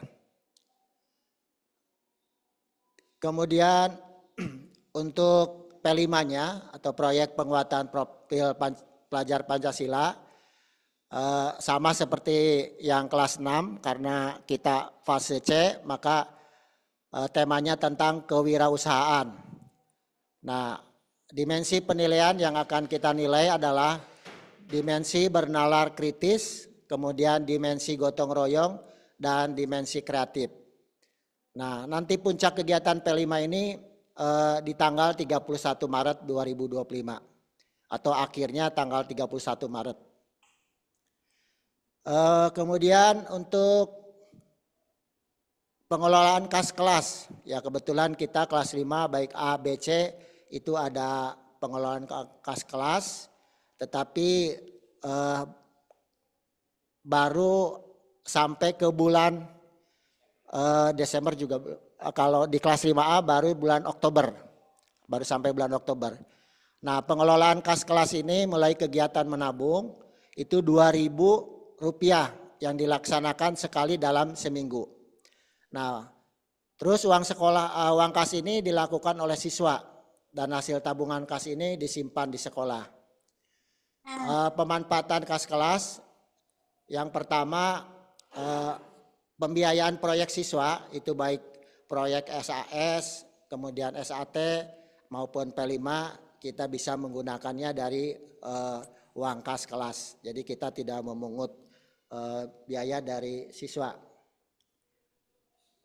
Kemudian untuk P5-nya atau proyek penguatan profil pelajar Pancasila sama seperti yang kelas 6 karena kita fase C, maka temanya tentang kewirausahaan. Nah, dimensi penilaian yang akan kita nilai adalah dimensi bernalar kritis, kemudian dimensi gotong royong, dan dimensi kreatif. Nah, nanti puncak kegiatan P5 ini di tanggal 31 Maret 2025 atau akhirnya tanggal 31 Maret. Kemudian untuk pengelolaan kas kelas, ya kebetulan kita kelas 5 baik A, B, C itu ada pengelolaan kas kelas, tetapi baru sampai ke bulan Desember juga, kalau di kelas 5A baru bulan Oktober, baru sampai bulan Oktober. Nah, pengelolaan kas kelas ini mulai kegiatan menabung itu Rp2.000 yang dilaksanakan sekali dalam seminggu. Nah, terus uang kas ini dilakukan oleh siswa dan hasil tabungan kas ini disimpan di sekolah. Pemanfaatan kas kelas yang pertama pembiayaan proyek siswa itu baik proyek SAS, kemudian SAT maupun P5 kita bisa menggunakannya dari uang kas kelas. Jadi kita tidak memungut biaya dari siswa.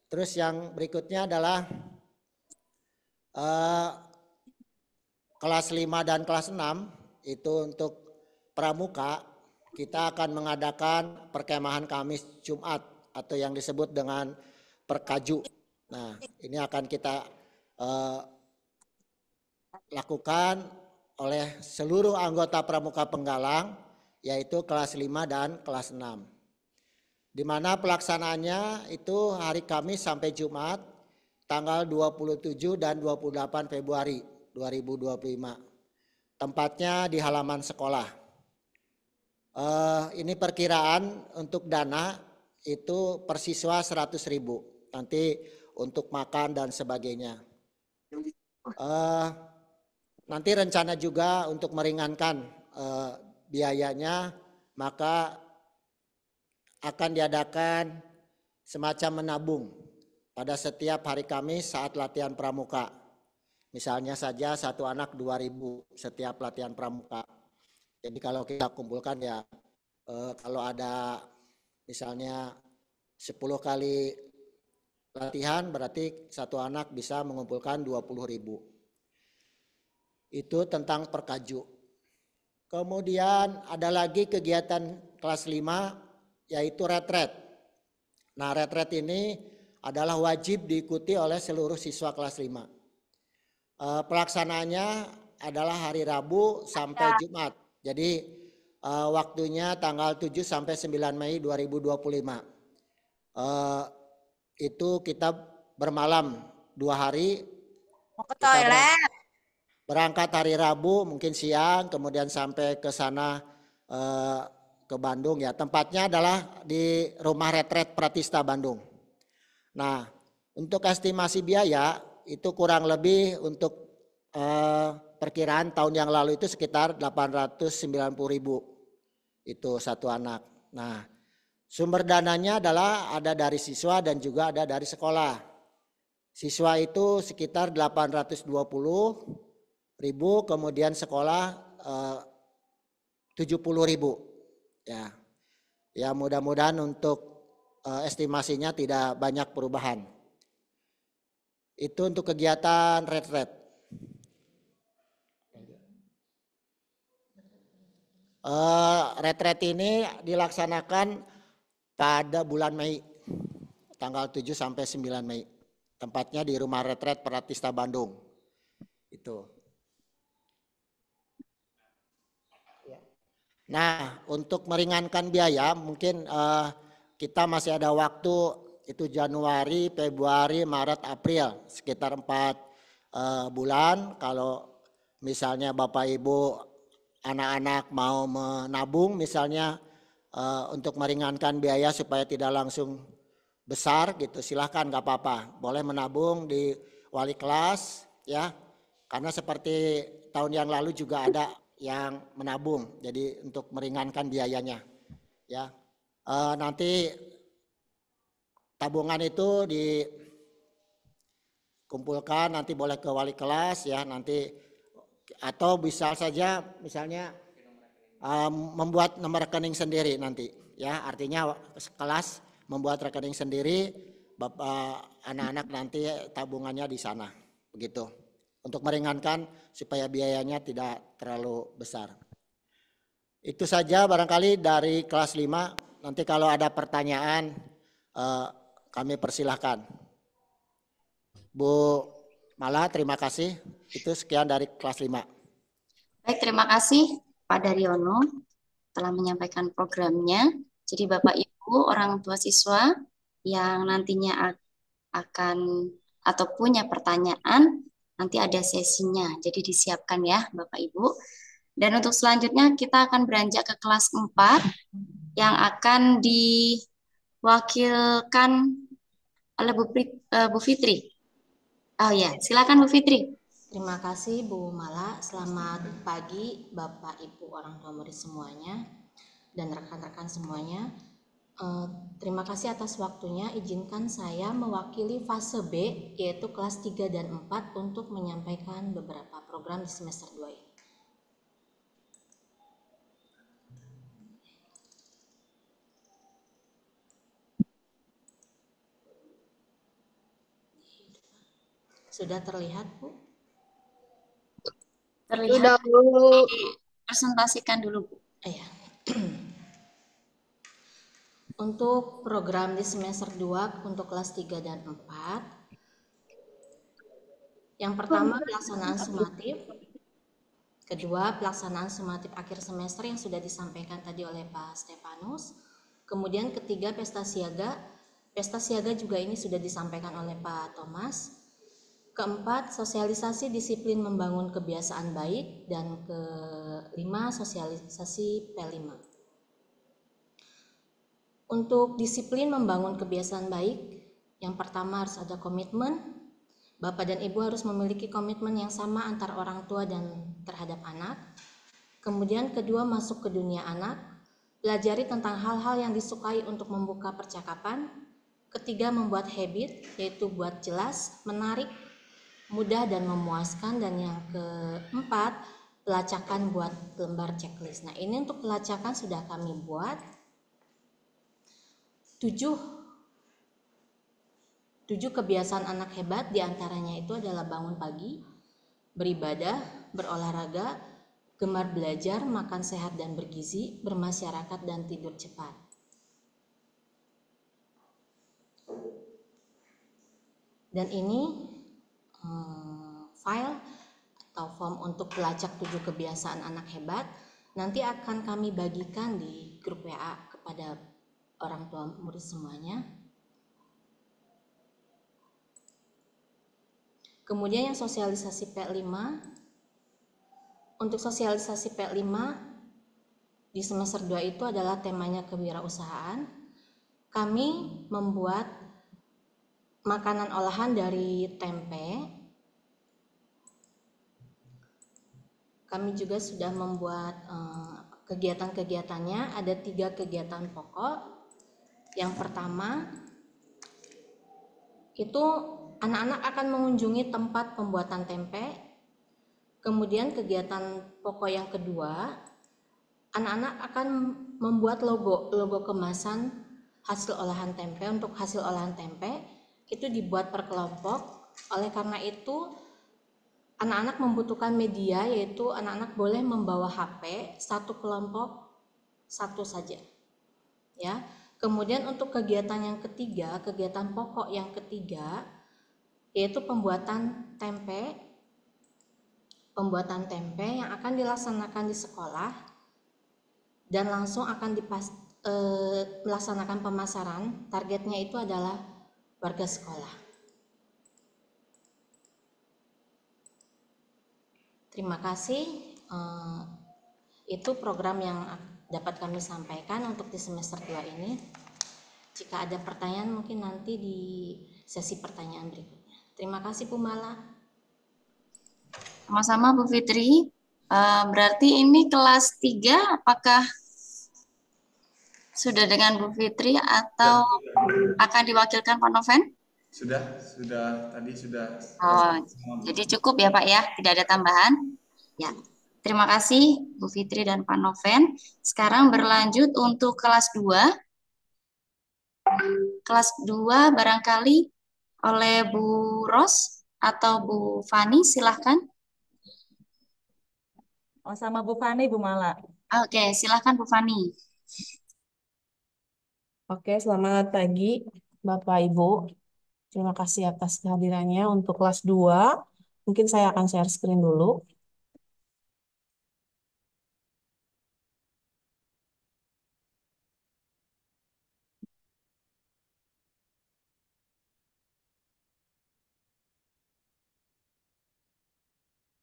Terus yang berikutnya adalah kelas 5 dan kelas 6 itu untuk pramuka kita akan mengadakan perkemahan Kamis Jumat atau yang disebut dengan perkaju. Nah, ini akan kita lakukan oleh seluruh anggota pramuka penggalang yaitu kelas 5 dan kelas 6. Di mana pelaksanaannya itu hari Kamis sampai Jumat tanggal 27 dan 28 Februari 2025. Tempatnya di halaman sekolah. Ini perkiraan untuk dana itu per siswa 100.000 nanti untuk makan dan sebagainya. Nanti rencana juga untuk meringankan biayanya, maka akan diadakan semacam menabung pada setiap hari Kamis saat latihan pramuka. Misalnya saja satu anak 2.000 setiap latihan pramuka. Jadi kalau kita kumpulkan ya kalau ada misalnya 10 kali latihan berarti satu anak bisa mengumpulkan 20.000. Itu tentang perkaju. Kemudian ada lagi kegiatan kelas 5 yaitu retret. Nah, retret ini adalah wajib diikuti oleh seluruh siswa kelas 5. Pelaksanaannya adalah hari Rabu sampai Jumat. Jadi waktunya tanggal 7 sampai 9 Mei 2025. Itu kita bermalam 2 hari. Mau ke toilet. Berangkat hari Rabu mungkin siang, kemudian sampai ke sana ke Bandung ya. Tempatnya adalah di Rumah Retret Pratista Bandung. Nah, untuk estimasi biaya itu kurang lebih untuk perkiraan tahun yang lalu itu sekitar 890.000 itu satu anak. Nah, sumber dananya adalah ada dari siswa dan juga ada dari sekolah. Siswa itu sekitar 820.000, kemudian sekolah 70.000. Ya, ya mudah-mudahan untuk estimasinya tidak banyak perubahan. Itu untuk kegiatan retret. Retret ini dilaksanakan pada bulan Mei, tanggal 7 sampai 9 Mei. Tempatnya di Rumah Retret Pratista Bandung. Itu. Nah, untuk meringankan biaya mungkin kita masih ada waktu itu Januari, Februari, Maret, April sekitar 4 bulan. Kalau misalnya Bapak Ibu anak-anak mau menabung misalnya untuk meringankan biaya supaya tidak langsung besar gitu, silahkan nggak apa-apa, boleh menabung di wali kelas ya, karena seperti tahun yang lalu juga ada yang menabung, jadi untuk meringankan biayanya ya. Nanti tabungan itu dikumpulkan nanti boleh ke wali kelas ya nanti, atau bisa saja misalnya membuat nomor rekening sendiri nanti ya, artinya kelas membuat rekening sendiri, Bapak anak-anak nanti tabungannya di sana. Begitu. Untuk meringankan supaya biayanya tidak terlalu besar. Itu saja barangkali dari kelas 5. Nanti kalau ada pertanyaan kami persilahkan. Bu Mala, terima kasih. Itu sekian dari kelas 5. Baik, terima kasih Pak Daryono telah menyampaikan programnya. Jadi Bapak Ibu orang tua siswa yang nantinya akan atau punya pertanyaan, nanti ada sesinya. Jadi disiapkan ya Bapak Ibu. Dan untuk selanjutnya kita akan beranjak ke kelas 4 yang akan diwakilkan oleh Bu Fitri. Oh ya, silakan Bu Fitri. Terima kasih Bu Mala. Selamat pagi Bapak Ibu orang tua murid semuanya dan rekan-rekan semuanya. Terima kasih atas waktunya. Izinkan saya mewakili fase B, yaitu kelas 3 dan 4 untuk menyampaikan beberapa program di semester 2 ini. Sudah terlihat, Bu? Terlihat. Sudah, presentasikan dulu, Bu. Iya. Untuk program di semester 2 untuk kelas 3 dan 4. Yang pertama pelaksanaan sumatif. Kedua pelaksanaan sumatif akhir semester yang sudah disampaikan tadi oleh Pak Stefanus. Kemudian ketiga pesta siaga. Pesta siaga juga ini sudah disampaikan oleh Pak Thomas. Keempat, sosialisasi disiplin membangun kebiasaan baik, dan kelima, sosialisasi P5. Untuk disiplin membangun kebiasaan baik, yang pertama harus ada komitmen. Bapak dan Ibu harus memiliki komitmen yang sama antar orang tua dan terhadap anak. Kemudian kedua, masuk ke dunia anak, pelajari tentang hal-hal yang disukai untuk membuka percakapan. Ketiga, membuat habit, yaitu buat jelas, menarik, mudah dan memuaskan. Dan yang keempat, pelacakan buat lembar checklist. Nah, ini untuk pelacakan sudah kami buat 7 kebiasaan anak hebat. Diantaranya itu adalah bangun pagi, beribadah, berolahraga, gemar belajar, makan sehat dan bergizi, bermasyarakat, dan tidur cepat. Dan ini file atau form untuk pelacak 7 kebiasaan anak hebat nanti akan kami bagikan di grup WA kepada orang tua murid semuanya. Kemudian yang sosialisasi P5. Untuk sosialisasi P5 di semester 2 itu adalah temanya kewirausahaan. Kami membuat makanan olahan dari tempe. Kami juga sudah membuat kegiatan-kegiatannya. Ada 3 kegiatan pokok. Yang pertama itu anak-anak akan mengunjungi tempat pembuatan tempe. Kemudian kegiatan pokok yang kedua, anak-anak akan membuat logo kemasan hasil olahan tempe. Untuk hasil olahan tempe itu dibuat per kelompok. Oleh karena itu anak-anak membutuhkan media, yaitu anak-anak boleh membawa HP, satu kelompok satu saja. Ya. Kemudian untuk kegiatan yang ketiga, kegiatan pokok yang ketiga, yaitu pembuatan tempe. Pembuatan tempe yang akan dilaksanakan di sekolah dan langsung akan melaksanakan pemasaran. Targetnya itu adalah warga sekolah. Terima kasih. Itu program yang dapat kami sampaikan untuk di semester 2 ini. Jika ada pertanyaan mungkin nanti di sesi pertanyaan berikutnya. Terima kasih Bu Mala. Sama-sama Bu Fitri. Berarti ini kelas 3 apakah sudah dengan Bu Fitri atau akan diwakilkan Pak Noven? Sudah tadi sudah. Oh, jadi cukup ya Pak ya, tidak ada tambahan. Ya. Terima kasih Bu Fitri dan Pak Noven. Sekarang berlanjut untuk kelas 2. kelas 2 barangkali oleh Bu Ros atau Bu Fani, silahkan. Oh, sama Bu Fani, Bu Mala. Oke, silahkan Bu Fani. Oke, selamat pagi Bapak Ibu. Terima kasih atas kehadirannya untuk kelas 2. Mungkin saya akan share screen dulu.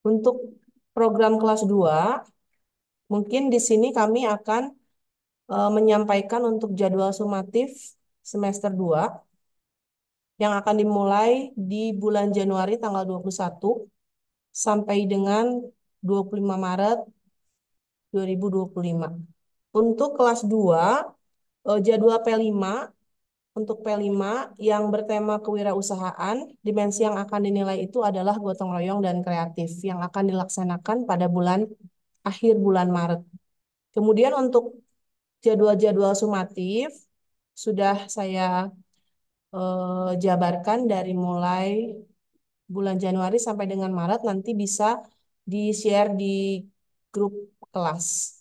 Untuk program kelas 2, mungkin di sini kami akan menyampaikan untuk jadwal sumatif semester 2 yang akan dimulai di bulan Januari tanggal 21 sampai dengan 25 Maret 2025. Untuk kelas 2, jadwal P5, untuk P5 yang bertema kewirausahaan, dimensi yang akan dinilai itu adalah gotong royong dan kreatif yang akan dilaksanakan pada akhir bulan Maret. Kemudian untuk jadwal-jadwal sumatif sudah saya jabarkan dari mulai bulan Januari sampai dengan Maret, nanti bisa di-share di grup kelas.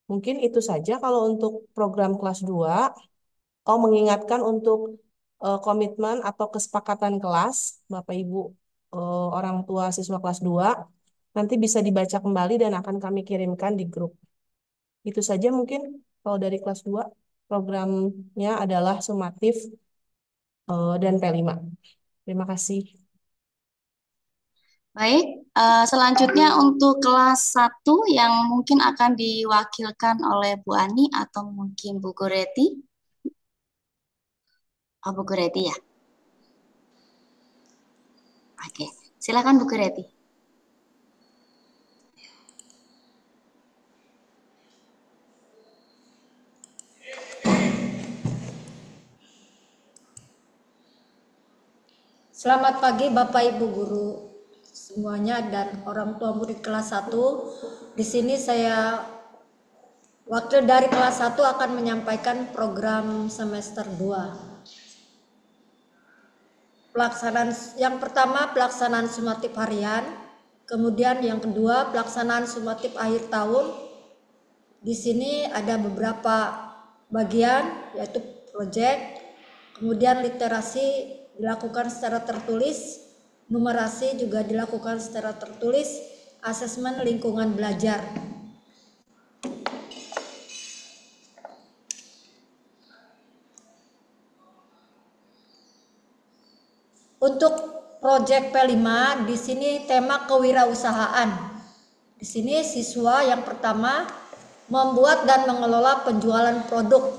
Mungkin itu saja kalau untuk program kelas 2. Oh, mengingatkan untuk komitmen atau kesepakatan kelas, Bapak Ibu orang tua siswa kelas 2, nanti bisa dibaca kembali dan akan kami kirimkan di grup. Itu saja mungkin kalau dari kelas 2, programnya adalah sumatif dan P5. Terima kasih. Baik, selanjutnya untuk kelas 1 yang mungkin akan diwakilkan oleh Bu Ani atau mungkin Bu Goreti. Oh, Bu Goreti ya. Oke, silakan Bu Goreti. Selamat pagi Bapak Ibu guru semuanya dan orang tua murid kelas 1. Di sini saya wakil dari kelas 1 akan menyampaikan program semester 2. Yang pertama pelaksanaan sumatif harian, kemudian yang kedua pelaksanaan sumatif akhir tahun. Di sini ada beberapa bagian yaitu proyek, kemudian literasi dilakukan secara tertulis, numerasi juga dilakukan secara tertulis, asesmen lingkungan belajar. Untuk proyek P5 di sini tema kewirausahaan. Di sini siswa yang pertama membuat dan mengelola penjualan produk.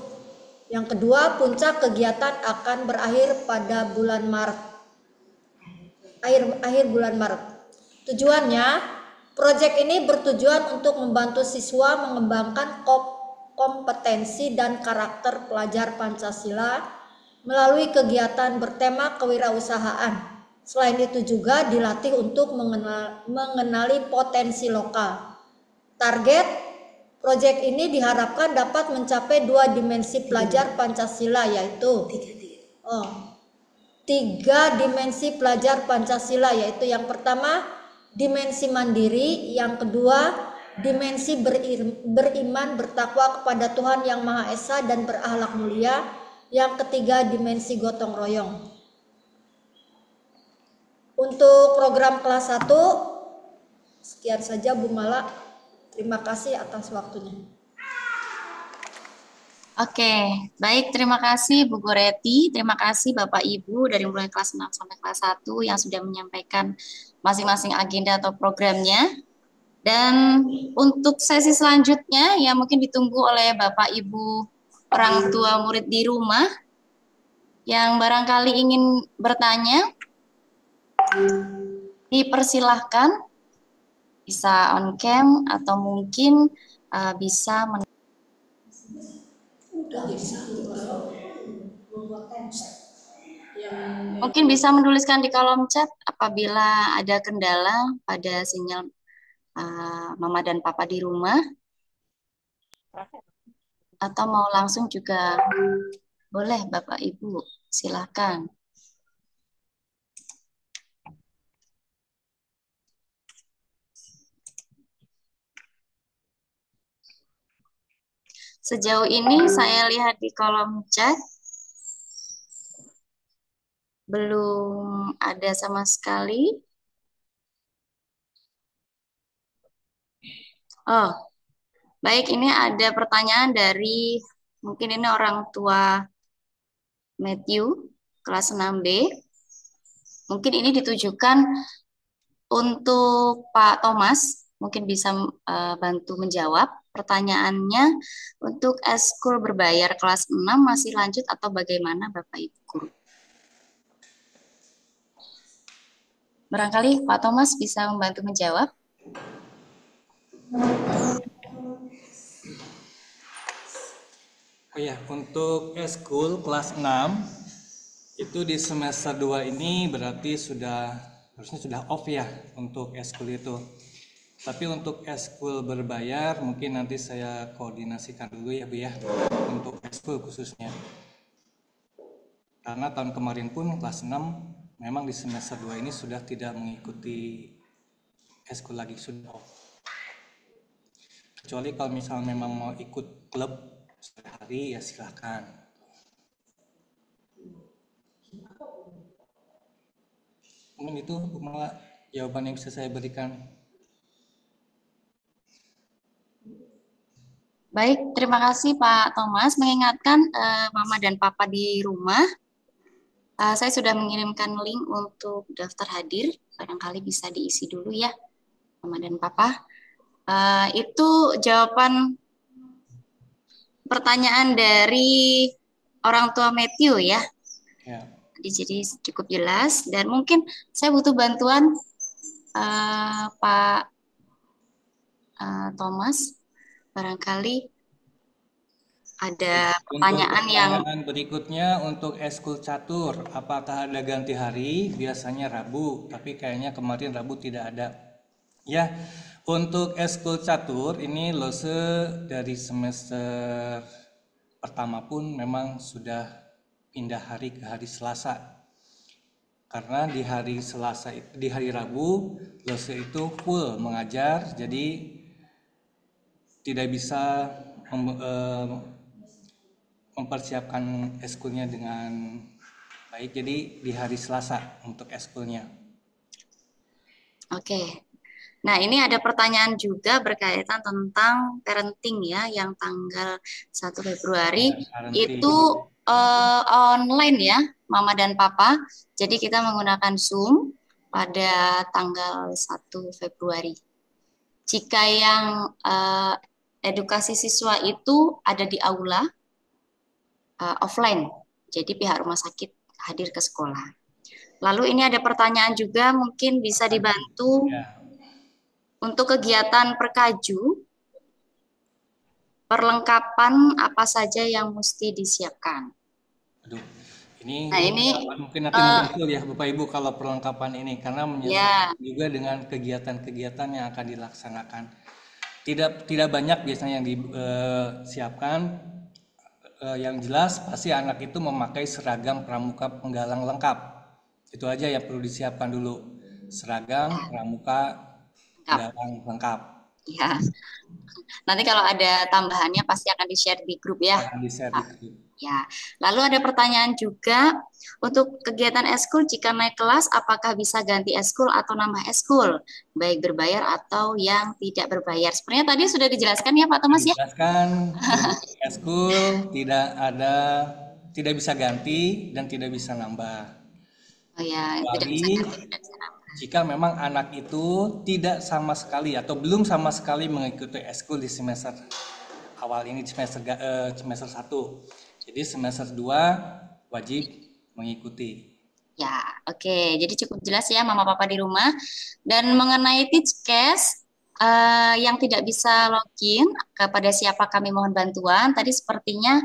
Yang kedua, puncak kegiatan akan berakhir pada bulan Maret. Akhir bulan Maret. Tujuannya, proyek ini bertujuan untuk membantu siswa mengembangkan kompetensi dan karakter pelajar Pancasila melalui kegiatan bertema kewirausahaan. Selain itu juga dilatih untuk mengenali potensi lokal. Target proyek ini diharapkan dapat mencapai 2 dimensi pelajar Pancasila, yaitu 3 dimensi pelajar Pancasila, yaitu yang pertama dimensi mandiri, yang kedua dimensi beriman bertakwa kepada Tuhan Yang Maha Esa dan berakhlak mulia, yang ketiga dimensi gotong royong. Untuk program kelas 1 sekian saja Bu Mala. Terima kasih atas waktunya. Oke, baik, terima kasih Bu Goreti, terima kasih Bapak Ibu dari mulai kelas 6 sampai kelas 1 yang sudah menyampaikan masing-masing agenda atau programnya. Dan untuk sesi selanjutnya yang mungkin ditunggu oleh Bapak Ibu orang tua murid di rumah yang barangkali ingin bertanya, dipersilahkan. Bisa on cam atau mungkin bisa mungkin bisa menuliskan di kolom chat apabila ada kendala pada sinyal Mama dan Papa di rumah, atau mau langsung juga Boleh Bapak Ibu, silakan. Sejauh ini saya lihat di kolom chat belum ada sama sekali. Oh, baik, ini ada pertanyaan dari mungkin ini orang tua Matthew kelas 6B. Mungkin ini ditujukan untuk Pak Thomas, mungkin bisa bantu menjawab. Pertanyaannya, untuk eskul berbayar kelas 6 masih lanjut atau bagaimana Bapak Ibu Guru? Barangkali Pak Thomas bisa membantu menjawab. Oh ya, untuk eskul kelas 6 itu di semester 2 ini berarti harusnya sudah off ya untuk eskul itu. Tapi untuk eskul berbayar mungkin nanti saya koordinasikan dulu ya Bu ya, untuk eskul khususnya. Karena tahun kemarin pun kelas 6 memang di semester 2 ini sudah tidak mengikuti eskul lagi, sudah off. Kecuali kalau misalnya memang mau ikut klub sehari ya silakan. Mungkin itu malah jawaban yang bisa saya berikan. Baik, terima kasih Pak Thomas. Mengingatkan Mama dan Papa di rumah, saya sudah mengirimkan link untuk daftar hadir. Barangkali bisa diisi dulu ya, Mama dan Papa. Itu jawaban pertanyaan dari orang tua Matthew ya. Ya. Jadi cukup jelas dan mungkin saya butuh bantuan Pak Thomas. Barangkali ada pertanyaan yang berikutnya untuk eskul catur, apakah ada ganti hari? Biasanya Rabu, tapi kayaknya kemarin Rabu tidak ada. Ya, untuk eskul catur ini lose dari semester pertama pun memang sudah pindah hari ke hari Selasa. Karena di hari Selasa, di hari Rabu, lose itu full mengajar, jadi tidak bisa mempersiapkan eskulnya dengan baik. Jadi di hari Selasa untuk eskulnya. Oke. Nah, ini ada pertanyaan juga berkaitan tentang parenting ya, yang tanggal 1 Februari itu online ya, Mama dan Papa. Jadi kita menggunakan Zoom pada tanggal 1 Februari. Jika yang edukasi siswa itu ada di aula offline, jadi pihak rumah sakit hadir ke sekolah. Lalu ini ada pertanyaan juga, mungkin bisa dibantu untuk kegiatan perkaju, perlengkapan apa saja yang mesti disiapkan. Aduh, ini, nah, ini mungkin nanti muncul ya Bapak Ibu kalau perlengkapan ini, karena menyesuaikan juga dengan kegiatan-kegiatan yang akan dilaksanakan. Tidak banyak biasanya yang disiapkan. Yang jelas pasti anak itu memakai seragam pramuka penggalang lengkap. Itu aja yang perlu disiapkan dulu. Seragam pramuka penggalang lengkap. Ya. Nanti kalau ada tambahannya pasti akan di-share di grup ya. Akan di-share di grup. Ya. Lalu ada pertanyaan juga untuk kegiatan eskul jika naik kelas apakah bisa ganti eskul atau nambah eskul baik berbayar atau yang tidak berbayar. Sebenarnya tadi sudah dijelaskan ya Pak Thomas ya. Dijelaskan eskul tidak bisa ganti dan tidak bisa nambah. Oh ya, tidak bisa ganti, tidak bisa nambah. Jika memang anak itu tidak sama sekali atau belum sama sekali mengikuti eskul di semester awal ini, semester 1. Jadi semester 2 wajib mengikuti. Ya, oke. Jadi cukup jelas ya Mama Papa di rumah. Dan mengenai Teachcast yang tidak bisa login, kepada siapa kami mohon bantuan. Tadi sepertinya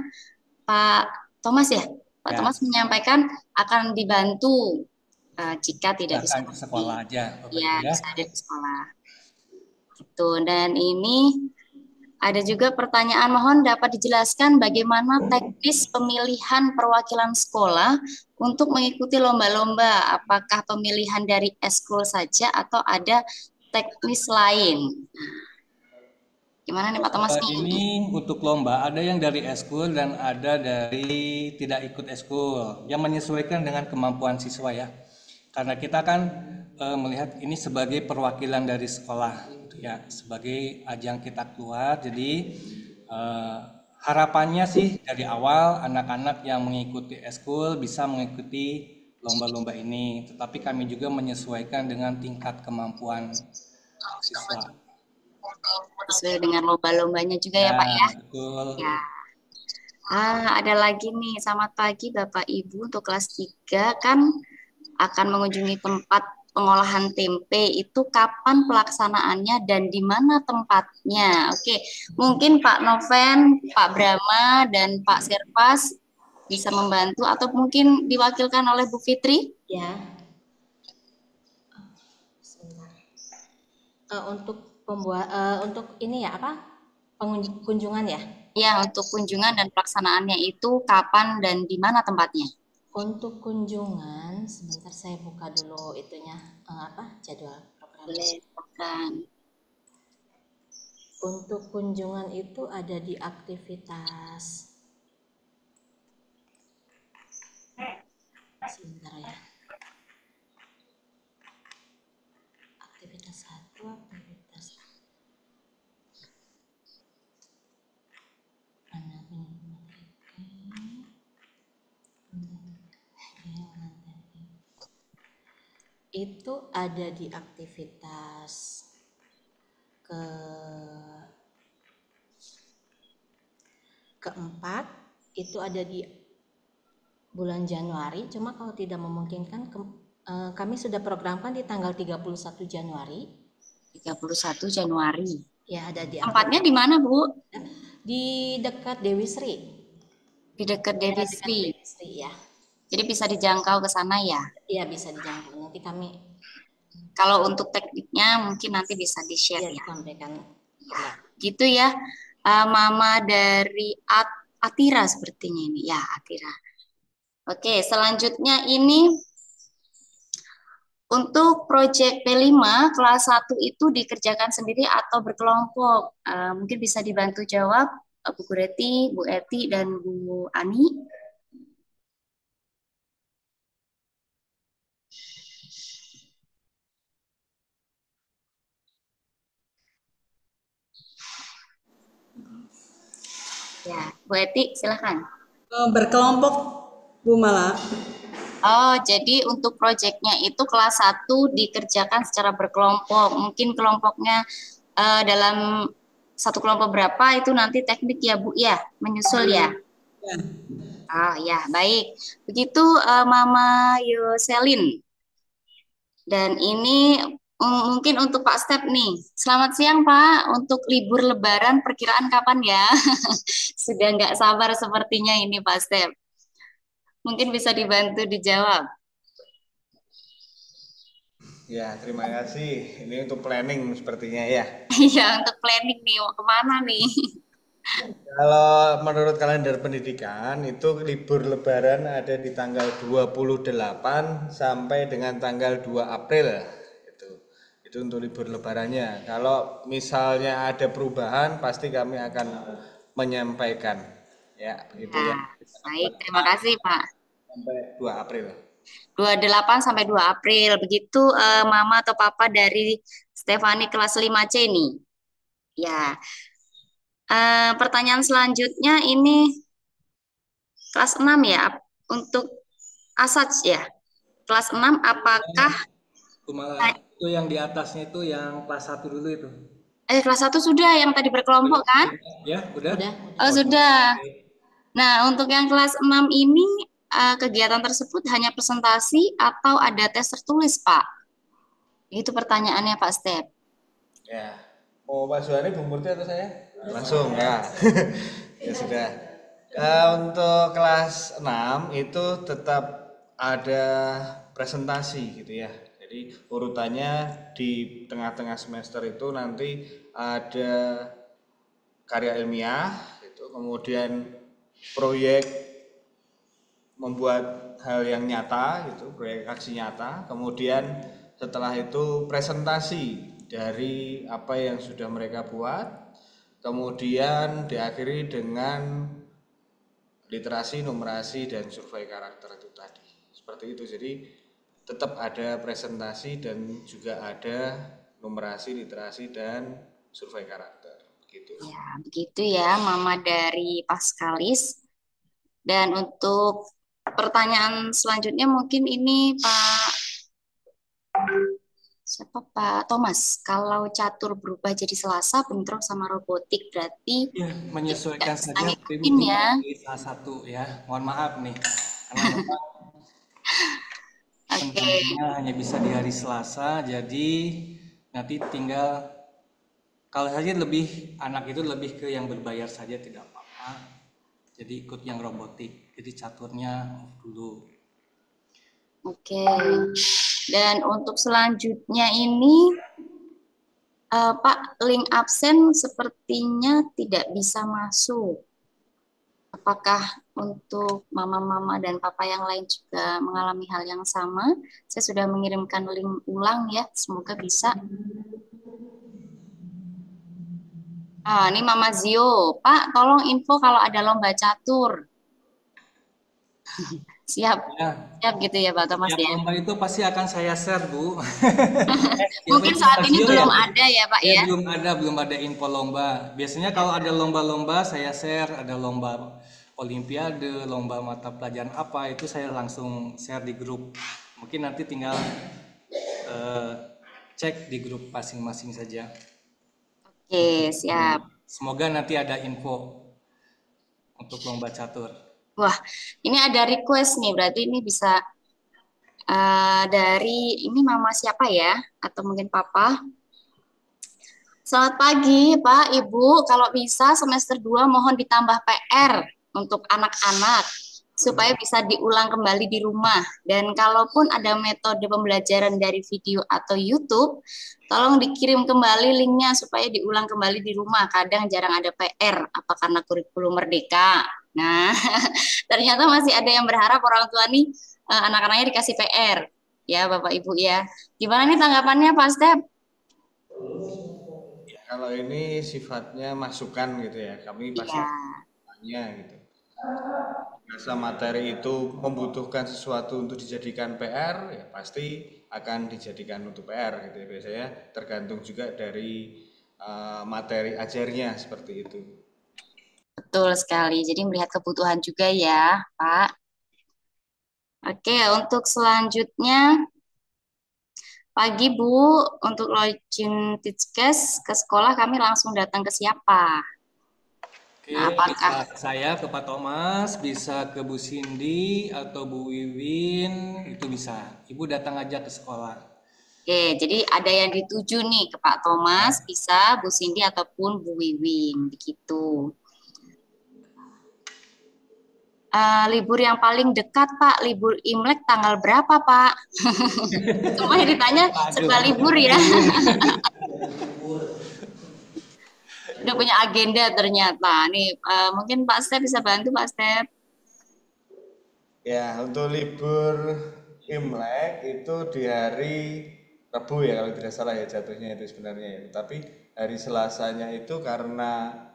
Pak Thomas ya? Pak Thomas menyampaikan akan dibantu jika tidak bisa ke sekolah aja. Ya, bisa ada ke sekolah. Gitu. Dan ini Ada juga pertanyaan, mohon dapat dijelaskan bagaimana teknis pemilihan perwakilan sekolah untuk mengikuti lomba-lomba. Apakah pemilihan dari eskul saja atau ada teknis lain? Gimana nih Pak Thomas nih? Ini untuk lomba ada yang dari eskul dan ada dari tidak ikut eskul yang menyesuaikan dengan kemampuan siswa ya. Karena kita kan melihat ini sebagai perwakilan dari sekolah gitu ya, sebagai ajang kita keluar. Jadi harapannya sih dari awal anak-anak yang mengikuti eskul bisa mengikuti lomba-lomba ini, tetapi kami juga menyesuaikan dengan tingkat kemampuan siswa. Sesuai dengan lomba-lombanya juga ya Pak ya. Betul. Ya. Ada lagi nih, selamat pagi Bapak Ibu, untuk kelas 3 kan akan mengunjungi tempat pengolahan tempe, itu kapan pelaksanaannya dan di mana tempatnya? Oke, mungkin Pak Noven, Pak Brahma, dan Pak Serpas bisa membantu atau mungkin diwakilkan oleh Bu Fitri? Ya. Sebentar. Untuk ini ya apa? Kunjungan ya? Ya, untuk kunjungan dan pelaksanaannya itu kapan dan di mana tempatnya? Untuk kunjungan, sebentar saya buka dulu itunya, jadwal program. Boleh, bukan. Untuk kunjungan itu ada di aktivitas. Sebentar ya. Aktivitas 1, aktivitas mana itu ada di aktivitas keempat, itu ada di bulan Januari, cuma kalau tidak memungkinkan kami sudah programkan di tanggal 31 Januari. 31 Januari. Ya, ada di tempatnya di mana, Bu? Di dekat Dewi Sri. Di dekat Dewi Sri. Ya. Jadi bisa dijangkau ke sana ya? Iya, bisa dijangkau. Nanti kami kalau untuk tekniknya mungkin nanti bisa di-share ya. Sampaikan. Ya. Gitu ya. Mama dari Atira sepertinya ini. Ya, Atira. Oke, selanjutnya ini untuk proyek P5 kelas 1 itu dikerjakan sendiri atau berkelompok? Mungkin bisa dibantu jawab Bu Gureti, Bu Eti, dan Bu Ani. Ya, Bu Eti, silahkan. Berkelompok, Bu Mala. Oh, jadi untuk proyeknya itu kelas 1 dikerjakan secara berkelompok. Mungkin kelompoknya dalam satu kelompok berapa itu nanti teknik ya Bu ya, menyusul ya. Ya. Oh ya, baik. Begitu Mama Yoselin. Dan ini mungkin untuk Pak Step nih. Selamat siang Pak, untuk libur lebaran perkiraan kapan ya? Sudah nggak sabar sepertinya ini Pak Step. Mungkin bisa dibantu dijawab. Ya, terima kasih. Ini untuk planning sepertinya ya. Iya, untuk planning nih, mau kemana nih? Kalau menurut kalender pendidikan, itu libur lebaran ada di tanggal 28 sampai dengan tanggal 2 April. Itu untuk libur lebarannya. Kalau misalnya ada perubahan, pasti kami akan menyampaikan. Ya, itu ya. Baik, terima kasih Pak. Sampai 2 April. 28 sampai 2 April. Begitu Mama atau Papa dari Stefani kelas 5C nih. Ya. Pertanyaan selanjutnya ini kelas 6 ya. Untuk Asaj ya. Kelas 6 apakah itu yang di atasnya itu yang kelas 1 dulu itu. Kelas 1 sudah yang tadi berkelompok kan? Ya, udah. Oh, sudah. Nah, untuk yang kelas 6 ini kegiatan tersebut hanya presentasi atau ada tes tertulis, Pak? Itu pertanyaannya, Pak Step. Ya. Mau Pak Suhani, Bu Murti atau saya? Langsung ya. Ya sudah. Untuk kelas 6 itu tetap ada presentasi gitu ya. Jadi urutannya di tengah-tengah semester itu nanti ada karya ilmiah, gitu. Kemudian proyek membuat hal yang nyata, gitu, proyek aksi nyata. Kemudian setelah itu presentasi dari apa yang sudah mereka buat. Kemudian diakhiri dengan literasi, numerasi, dan survei karakter itu tadi. Seperti itu, jadi tetap ada presentasi dan juga ada numerasi, literasi, dan survei karakter. Gitu. Ya, begitu ya Mama dari Paskalis. Dan untuk pertanyaan selanjutnya mungkin ini Pak Thomas. Kalau catur berubah jadi Selasa, bentrok sama robotik berarti ya, menyesuaikan saja ngikutin ya. Salah satu ya. Mohon maaf nih. Karena hanya bisa di hari Selasa, jadi nanti tinggal kalau saja anak itu lebih ke yang berbayar saja tidak apa-apa. Jadi ikut yang robotik. Jadi caturnya dulu. Oke. Dan untuk selanjutnya ini Pak, link absen sepertinya tidak bisa masuk. Apakah untuk mama-mama dan papa yang lain juga mengalami hal yang sama? Saya sudah mengirimkan link ulang ya, semoga bisa. Ini Mama Zio, Pak tolong info kalau ada lomba catur. Siap, siap gitu ya Pak Thomas ya. Lomba itu pasti akan saya share Bu. Mungkin saat ini belum ada ya Pak ya. Belum ada info lomba. Biasanya kalau ada lomba-lomba saya share, ada lomba olimpiade, lomba mata pelajaran apa itu saya langsung share di grup. Mungkin nanti tinggal cek di grup masing-masing saja. Oke, siap. Semoga nanti ada info untuk lomba catur. Wah, ini ada request nih, berarti ini bisa dari ini mama siapa ya? Atau mungkin papa? Selamat pagi Pak, Ibu. Kalau bisa semester 2 mohon ditambah PR untuk anak-anak supaya bisa diulang kembali di rumah. Dan kalaupun ada metode pembelajaran dari video atau YouTube, tolong dikirim kembali linknya supaya diulang kembali di rumah. Kadang jarang ada PR, apa karena kurikulum merdeka. Nah, ternyata masih ada yang berharap orang tua nih anak-anaknya dikasih PR. Ya, Bapak Ibu ya. Gimana nih tanggapannya Pak Step? Ya, kalau ini sifatnya masukan gitu ya. Kami pasti tanya gitu. Jika materi itu membutuhkan sesuatu untuk dijadikan PR, ya pasti akan dijadikan untuk PR gitu ya. Biasanya tergantung juga dari materi ajarnya seperti itu. Betul sekali. Jadi melihat kebutuhan juga ya, Pak. Oke, untuk selanjutnya pagi Bu, untuk login Teachcast ke sekolah kami langsung datang ke siapa? Oke, apakah bisa saya ke Pak Thomas, bisa ke Bu Cindy atau Bu Wiwin, itu bisa. Ibu datang aja ke sekolah. Oke, jadi ada yang dituju nih ke Pak Thomas, bisa Bu Cindy ataupun Bu Wiwin, begitu. Libur yang paling dekat Pak, libur Imlek tanggal berapa Pak? Semuanya ditanya serba libur ya. Udah punya agenda ternyata. Nih mungkin Pak Step bisa bantu Pak Step. Ya, untuk libur Imlek itu di hari Rabu ya kalau tidak salah ya jatuhnya itu sebenarnya ya. Tapi hari Selasanya itu karena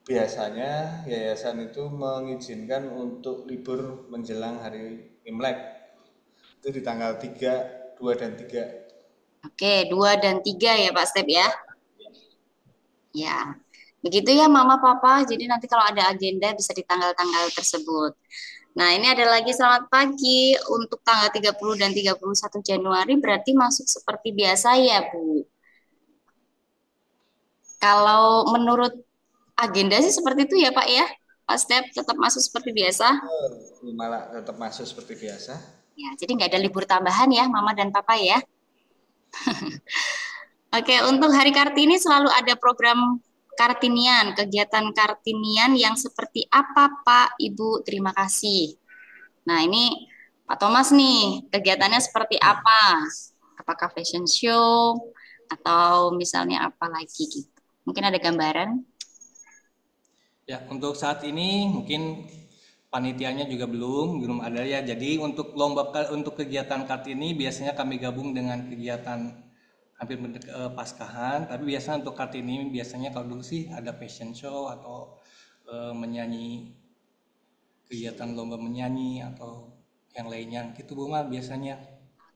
biasanya yayasan itu mengizinkan untuk libur menjelang hari Imlek. Itu di tanggal 3, 2 dan 3. Oke, 2 dan 3 ya Pak Step ya. Ya, begitu ya Mama Papa. Jadi nanti kalau ada agenda bisa di tanggal-tanggal tersebut. Nah, ini ada lagi selamat pagi untuk tanggal 30 dan 31 Januari berarti masuk seperti biasa ya, Bu. Kalau menurut agenda sih seperti itu ya, Pak ya. Pak Step tetap masuk seperti biasa. Malah tetap masuk seperti biasa. Ya, jadi nggak ada libur tambahan ya, Mama dan Papa ya. Oke, untuk Hari Kartini selalu ada program Kartinian, kegiatan Kartinian yang seperti apa Pak, Ibu? Terima kasih. Nah ini Pak Thomas nih, kegiatannya seperti apa? Apakah fashion show atau misalnya apa lagi gitu? Mungkin ada gambaran? Ya, untuk saat ini mungkin panitianya juga belum ada ya. Jadi untuk untuk kegiatan Kartini biasanya kami gabung dengan kegiatan hampir Paskahan. Tapi biasanya untuk Kartini biasanya kalau dulu sih ada fashion show atau menyanyi, kegiatan lomba menyanyi atau yang lainnya gitu Bu Mal biasanya.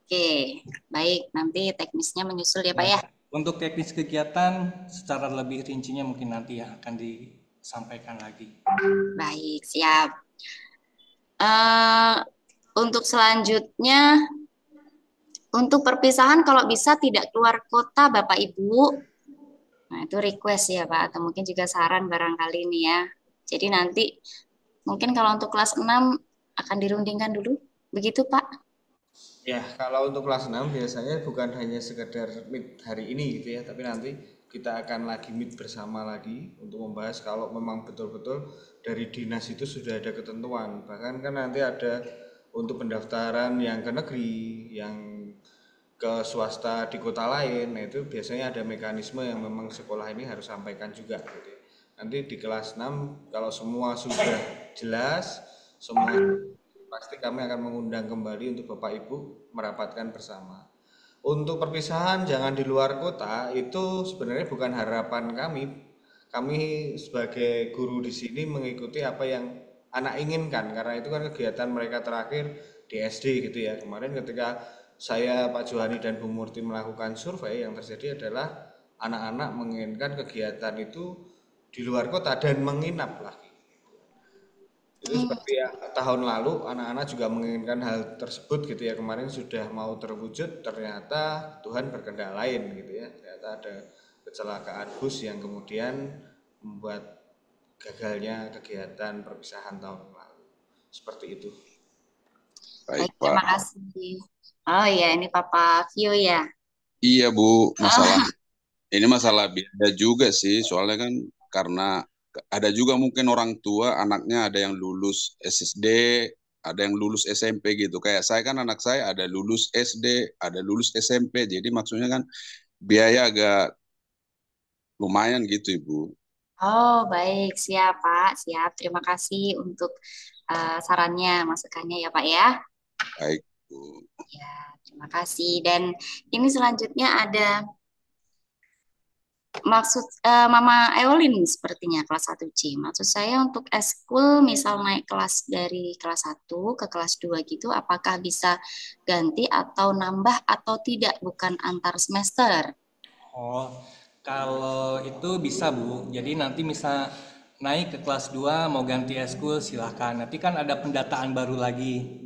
Oke, baik. Nanti teknisnya menyusul ya Pak ya. Untuk teknis kegiatan secara lebih rincinya mungkin nanti ya akan disampaikan lagi. Baik, siap. Untuk selanjutnya, untuk perpisahan kalau bisa tidak keluar kota Bapak Ibu. Nah itu request ya Pak, atau mungkin juga saran barangkali ini ya. Jadi nanti mungkin kalau untuk kelas 6 akan dirundingkan dulu, begitu Pak? Ya, kalau untuk kelas 6 biasanya bukan hanya sekedar meet hari ini gitu ya, tapi nanti kita akan lagi meet bersama lagi untuk membahas kalau memang betul-betul dari dinas itu sudah ada ketentuan. Bahkan kan nanti ada untuk pendaftaran yang ke negeri, yang ke swasta di kota lain, nah itu biasanya ada mekanisme yang memang sekolah ini harus sampaikan juga gitu ya. Nanti di kelas 6 kalau semua sudah jelas, semua pasti kami akan mengundang kembali untuk Bapak Ibu merapatkan bersama. Untuk perpisahan jangan di luar kota itu sebenarnya bukan harapan kami. Kami sebagai guru di sini mengikuti apa yang anak inginkan karena itu kan kegiatan mereka terakhir di SD gitu ya. Kemarin ketika saya, Pak Johani dan Bu Murti melakukan survei, yang terjadi adalah anak-anak menginginkan kegiatan itu di luar kota dan menginap lagi. Itu seperti ya, tahun lalu anak-anak juga menginginkan hal tersebut gitu ya. Kemarin sudah mau terwujud, ternyata Tuhan berkehendak lain gitu ya. Ternyata ada kecelakaan bus yang kemudian membuat gagalnya kegiatan perpisahan tahun lalu. Seperti itu. Baik, terima kasih. Oh iya, ini Papa Vio ya. Iya Bu, ini masalah biaya juga sih, soalnya kan karena ada juga mungkin orang tua anaknya ada yang lulus SSD, ada yang lulus SMP gitu. Kayak saya kan anak saya ada lulus SD, ada lulus SMP. Jadi maksudnya kan biaya agak lumayan gitu Ibu. Oh baik, siap Pak, siap. Terima kasih untuk sarannya, masukannya ya Pak ya. Baik Bu. Ya, terima kasih. Dan ini selanjutnya ada maksud Mama Eolin sepertinya kelas 1C. Maksud saya untuk eskul misal naik kelas dari kelas 1 ke kelas 2 gitu, apakah bisa ganti atau nambah atau tidak, bukan antar semester? Oh, kalau itu bisa Bu. Jadi nanti misal naik ke kelas 2 mau ganti eskul silahkan. Nanti kan ada pendataan baru lagi.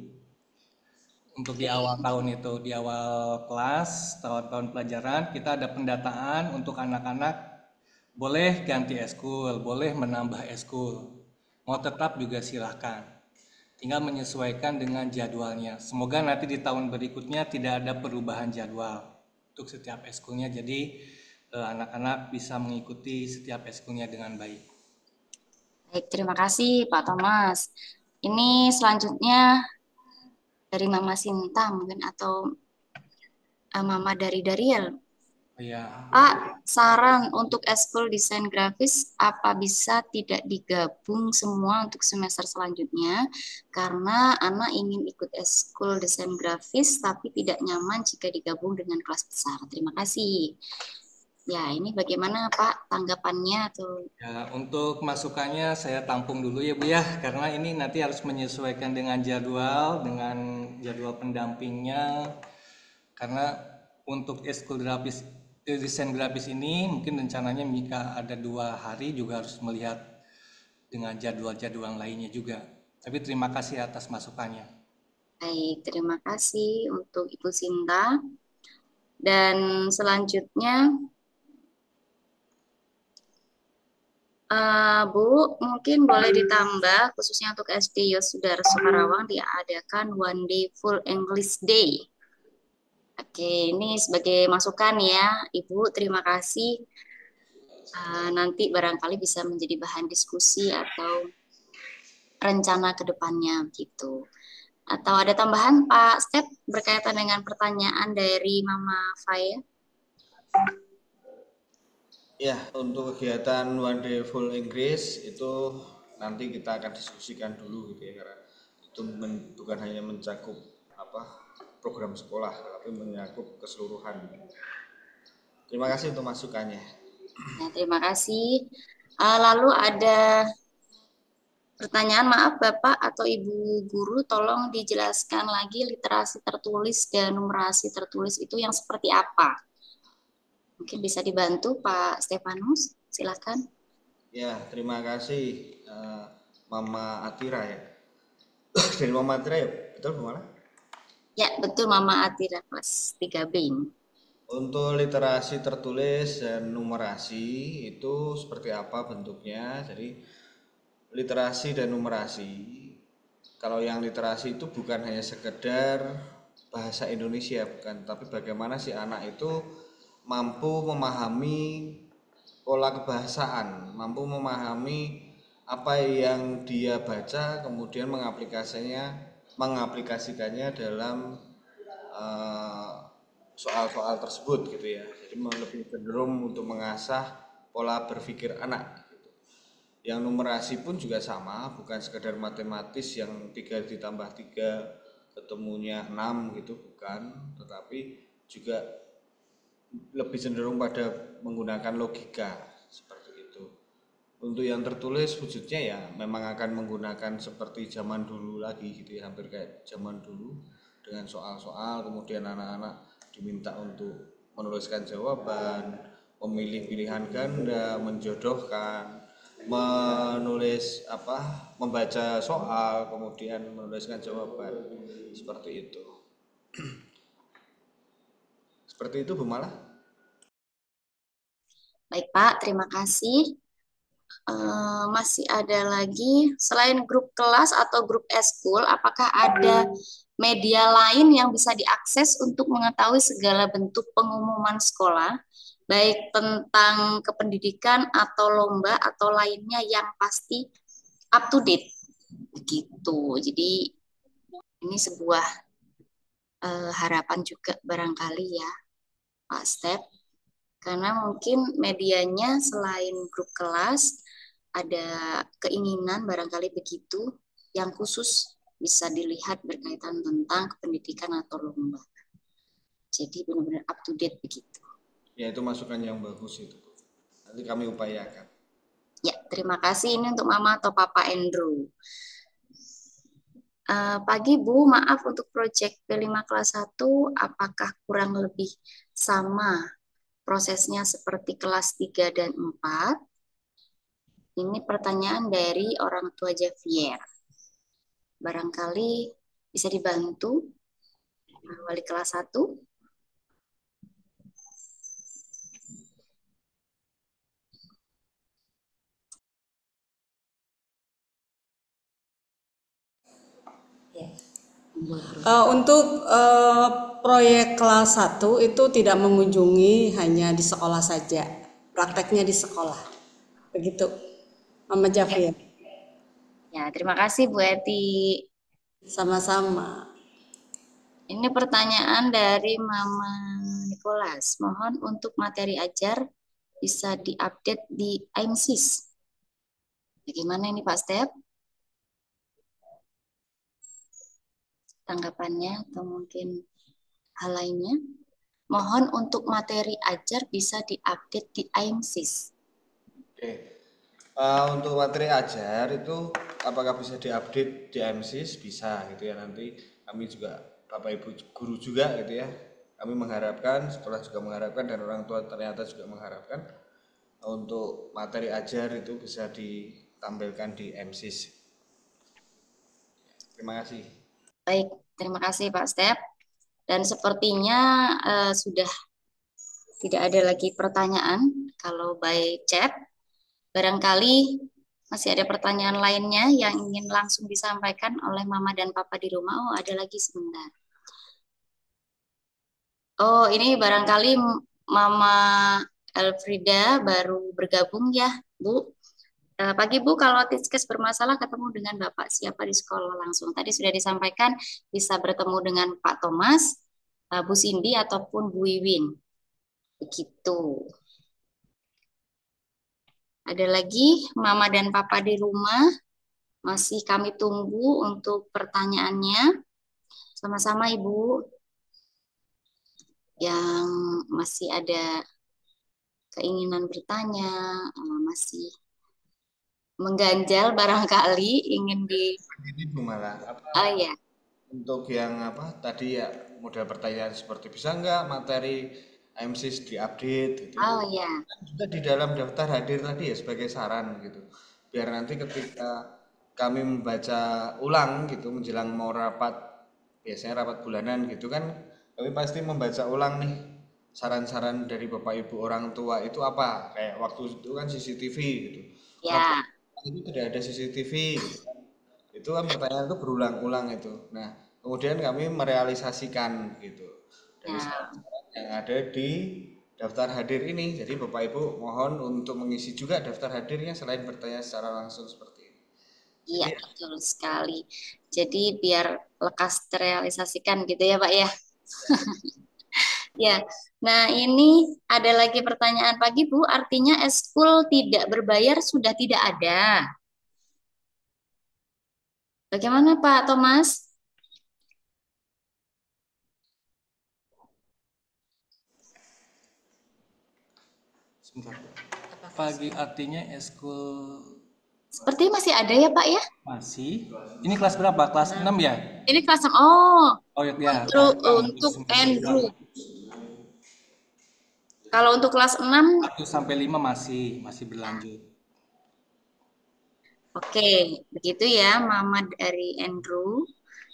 Untuk di awal tahun itu, di awal kelas, tahun-tahun pelajaran, kita ada pendataan untuk anak-anak boleh ganti eskul, boleh menambah eskul. Mau tetap juga silahkan. Tinggal menyesuaikan dengan jadwalnya. Semoga nanti di tahun berikutnya tidak ada perubahan jadwal untuk setiap eskulnya. Jadi anak-anak bisa mengikuti setiap eskulnya dengan baik. Baik, terima kasih Pak Thomas. Ini selanjutnya dari Mama Sinta mungkin atau Mama dari Dariel. Ya. Pak, saran untuk eskul desain grafis apa bisa tidak digabung semua untuk semester selanjutnya karena anak ingin ikut eskul desain grafis tapi tidak nyaman jika digabung dengan kelas besar. Terima kasih. Ya, ini bagaimana Pak tanggapannya atau? Ya, untuk masukannya saya tampung dulu ya Bu ya, karena ini nanti harus menyesuaikan dengan jadwal pendampingnya. Karena untuk eskul grafis, desain grafis ini mungkin rencananya jika ada 2 hari juga harus melihat dengan jadwal-jadwal lainnya juga. Tapi terima kasih atas masukannya. Baik, terima kasih untuk Ibu Sinta. Dan selanjutnya Bu, mungkin boleh ditambah khususnya untuk SD Yosudarso Karawang diadakan One Day Full English Day. Oke, ini sebagai masukan ya, Ibu. Terima kasih. Nanti barangkali bisa menjadi bahan diskusi atau rencana ke depannya gitu. Atau ada tambahan Pak Step berkaitan dengan pertanyaan dari Mama Faya? Ya, untuk kegiatan One Day Full Inggris itu nanti kita akan diskusikan dulu gitu ya, karena itu bukan hanya mencakup program sekolah, tapi mencakup keseluruhan. Terima kasih untuk masukannya. Ya, terima kasih. Lalu ada pertanyaan, maaf Bapak atau Ibu Guru, tolong dijelaskan lagi literasi tertulis dan numerasi tertulis itu yang seperti apa? Mungkin bisa dibantu Pak Stefanus, silakan. Ya, terima kasih Mama Atira ya. Dari Mama Atira ya, betul Bu Mala? Ya, betul Mama Atira kelas 3B ini. Untuk literasi tertulis dan numerasi itu seperti apa bentuknya? Jadi literasi dan numerasi, kalau yang literasi itu bukan hanya sekedar bahasa Indonesia, bukan, tapi bagaimana si anak itu mampu memahami pola kebahasaan, mampu memahami apa yang dia baca, kemudian mengaplikasikannya dalam soal-soal tersebut gitu ya. Jadi lebih cenderung untuk mengasah pola berpikir anak. Yang numerasi pun juga sama, bukan sekedar matematis yang 3 ditambah 3 ketemunya 6 gitu, bukan, tetapi juga lebih cenderung pada menggunakan logika seperti itu. Untuk yang tertulis wujudnya ya memang akan menggunakan seperti zaman dulu lagi gitu ya, hampir kayak zaman dulu dengan soal-soal, kemudian anak-anak diminta untuk menuliskan jawaban, memilih pilihan ganda, menjodohkan, menulis membaca soal, kemudian menuliskan jawaban, seperti itu. Seperti itu Bu Mala. Baik Pak, terima kasih. Masih ada lagi, selain grup kelas atau grup eskul, apakah ada media lain yang bisa diakses untuk mengetahui segala bentuk pengumuman sekolah, baik tentang kependidikan atau lomba atau lainnya yang pasti up to date? Begitu. Jadi ini sebuah harapan juga barangkali ya Pak Step, karena mungkin medianya selain grup kelas ada keinginan barangkali begitu yang khusus bisa dilihat berkaitan tentang kependidikan atau lomba. Jadi benar-benar up to date begitu. Ya, itu masukan yang bagus itu. Nanti kami upayakan. Ya, terima kasih. Ini untuk Mama atau Papa Andrew. Pagi Bu, maaf untuk proyek P5 kelas 1, apakah kurang lebih sama prosesnya seperti kelas 3 dan 4? Ini pertanyaan dari orang tua Javier. Barangkali bisa dibantu wali kelas 1. Untuk proyek kelas 1 itu tidak mengunjungi hanya di sekolah saja, prakteknya di sekolah. Begitu, Mama Javier. Ya, terima kasih Bu Eti. Sama-sama. Ini pertanyaan dari Mama Nicholas. Mohon untuk materi ajar bisa diupdate di IMSIS. Bagaimana ini Pak Step? Tanggapannya atau mungkin hal lainnya? Mohon untuk materi ajar bisa diupdate di IMSIS. Oke. Untuk materi ajar itu apakah bisa diupdate di IMSIS? Bisa gitu ya, nanti kami juga Bapak Ibu guru juga gitu ya. Kami mengharapkan, sekolah juga mengharapkan, dan orang tua ternyata juga mengharapkan untuk materi ajar itu bisa ditampilkan di IMSIS. Terima kasih. Baik, terima kasih Pak Step. Dan sepertinya sudah tidak ada lagi pertanyaan kalau by chat. Barangkali masih ada pertanyaan lainnya yang ingin langsung disampaikan oleh Mama dan Papa di rumah. Oh, ada lagi sebentar. Oh, ini barangkali Mama Elfrida baru bergabung ya, Bu. Pagi Bu, kalau Tiskes bermasalah ketemu dengan Bapak siapa di sekolah langsung. Tadi sudah disampaikan bisa bertemu dengan Pak Thomas, Bu Cindy, ataupun Bu Iwin. Begitu. Ada lagi Mama dan Papa di rumah, masih kami tunggu untuk pertanyaannya. Sama-sama Ibu yang masih ada keinginan bertanya, masih mengganjal barangkali ingin di Ini Bu Mala, ya. Untuk yang tadi ya model pertanyaan seperti bisa nggak materi AMSIS diupdate gitu. Oh ya. Juga di dalam daftar hadir tadi ya sebagai saran gitu. Biar nanti ketika kami membaca ulang gitu menjelang mau rapat, biasanya rapat bulanan gitu kan, kami pasti membaca ulang nih saran-saran dari Bapak Ibu orang tua itu apa, kayak waktu itu kan CCTV gitu. Ya. Itu tidak ada CCTV gitu kan. Itu kan pertanyaan itu berulang-ulang itu. Nah, kemudian kami merealisasikan gitu dari saran-saran yang ada di daftar hadir ini. Jadi Bapak Ibu mohon untuk mengisi juga daftar hadirnya selain bertanya secara langsung seperti ini. Iya, betul sekali. Jadi biar lekas terrealisasikan gitu ya Pak ya. Ya, nah ini ada lagi pertanyaan pagi Bu, artinya eskul tidak berbayar sudah tidak ada. Bagaimana Pak Thomas? Sebentar. Pagi artinya eskul seperti masih ada ya Pak ya? Masih. Ini kelas berapa? Kelas 6 ya? Ini kelas 6. Oh ya. Untuk Andrew. Kalau untuk kelas 6 1 sampai 5 masih berlanjut. Oke, begitu ya Mama dari Andrew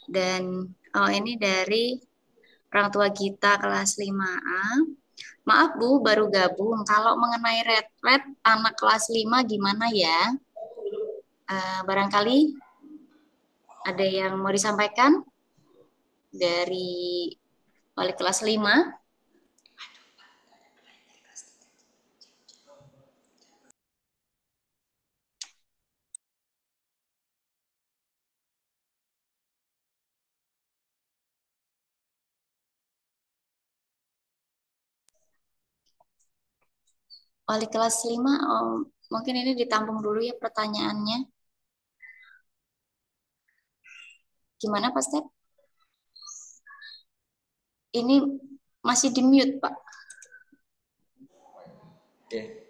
dan ini dari orang tua kita kelas 5A. Maaf Bu, baru gabung. Kalau mengenai red anak kelas 5 gimana ya? Barangkali ada yang mau disampaikan dari wali kelas 5? Wali kelas 5, mungkin ini ditampung dulu ya pertanyaannya. Gimana Pak Step? Ini masih di mute Pak. Oke,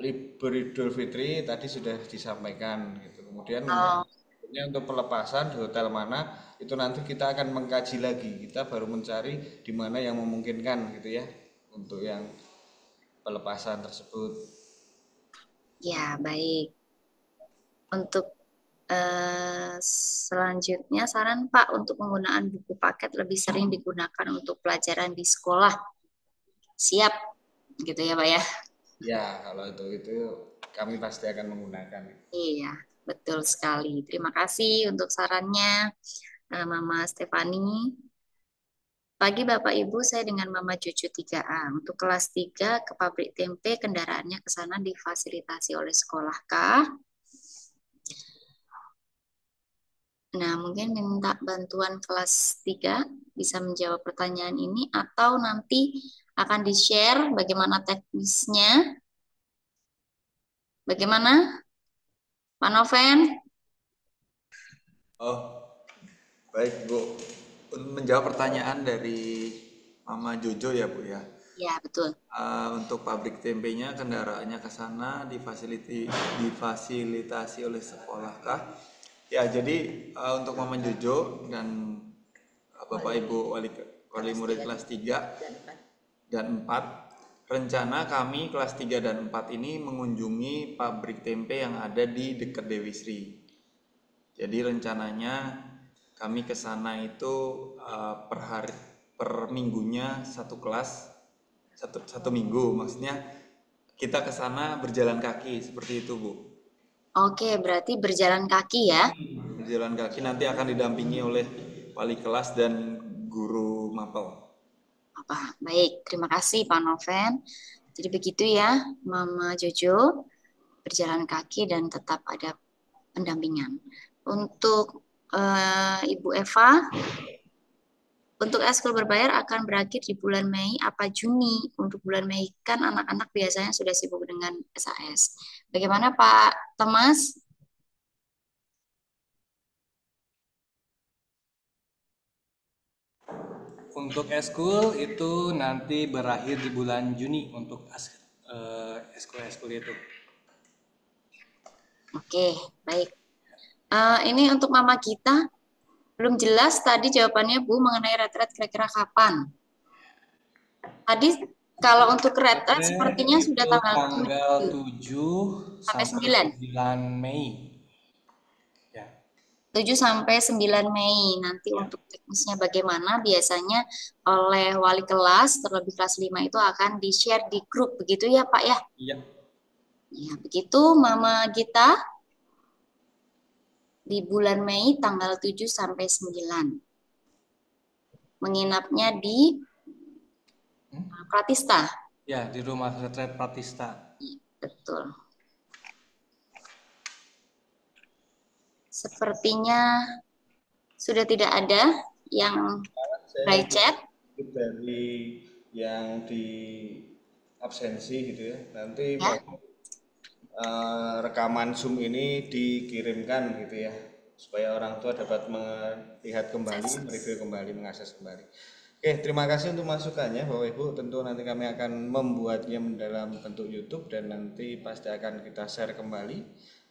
libur Idul Fitri tadi sudah disampaikan gitu. Kemudian untuk pelepasan di hotel mana itu nanti kita akan mengkaji lagi. Kita baru mencari di mana yang memungkinkan gitu ya untuk yang pelepasan tersebut. Ya, baik. Untuk selanjutnya saran Pak untuk penggunaan buku paket lebih sering digunakan untuk pelajaran di sekolah. Siap, gitu ya Pak ya? Ya, kalau itu kami pasti akan menggunakan. Iya, betul sekali. Terima kasih untuk sarannya Mama Stefani. Pagi Bapak Ibu, saya dengan Mama Cucu 3A. Untuk kelas 3 ke pabrik tempe, kendaraannya ke sana difasilitasi oleh sekolah kah? Nah, mungkin minta bantuan kelas 3 bisa menjawab pertanyaan ini atau nanti akan di-share bagaimana teknisnya. Bagaimana? Pak Noven? Oh, baik Bu. Untuk menjawab pertanyaan dari Mama Jojo ya Bu ya. Ya, betul. Untuk pabrik tempenya kendaraannya ke sana difasilitasi oleh sekolah kah? Ya, jadi untuk Mama Jojo dan Bapak Ibu wali murid kelas 3 dan 4, rencana kami kelas 3 dan 4 ini mengunjungi pabrik tempe yang ada di dekat Dewi Sri. Jadi rencananya kami ke sana itu per minggunya satu kelas, satu minggu. Maksudnya kita ke sana berjalan kaki seperti itu Bu. Oke, berarti berjalan kaki ya? Berjalan kaki, nanti akan didampingi oleh wali kelas dan guru mapel. Baik, terima kasih Pak Noven. Jadi begitu ya Mama Jojo, berjalan kaki dan tetap ada pendampingan. Untuk Ibu Eva, Untuk ekskul berbayar akan berakhir di bulan Mei apa Juni. Untuk bulan Mei kan anak-anak biasanya sudah sibuk dengan SAS. Bagaimana Pak Thomas? Untuk ekskul itu nanti berakhir di bulan Juni untuk ekskul itu. Oke, baik. Ini untuk Mama Gita. Belum jelas tadi jawabannya Bu mengenai retret kira-kira kapan. Tadi kalau untuk retret sepertinya sudah tanggal 7 sampai 9 Mei. 7 sampai 9 Mei. Nanti untuk teknisnya bagaimana biasanya oleh wali kelas terlebih kelas 5 itu akan di-share di grup. Begitu ya Pak ya? Iya. Ya, begitu Mama Gita. Di bulan Mei tanggal 7 sampai 9. Menginapnya di Pratista. Ya, di rumah retret Pratista. Betul. Sepertinya sudah tidak ada yang by chat. Dari yang di absensi gitu ya. Nanti rekaman Zoom ini dikirimkan gitu ya, supaya orang tua dapat melihat kembali, mereview kembali, mengakses kembali. Oke, terima kasih untuk masukannya Bapak Ibu. Tentu nanti kami akan membuatnya dalam bentuk YouTube dan nanti pasti akan kita share kembali.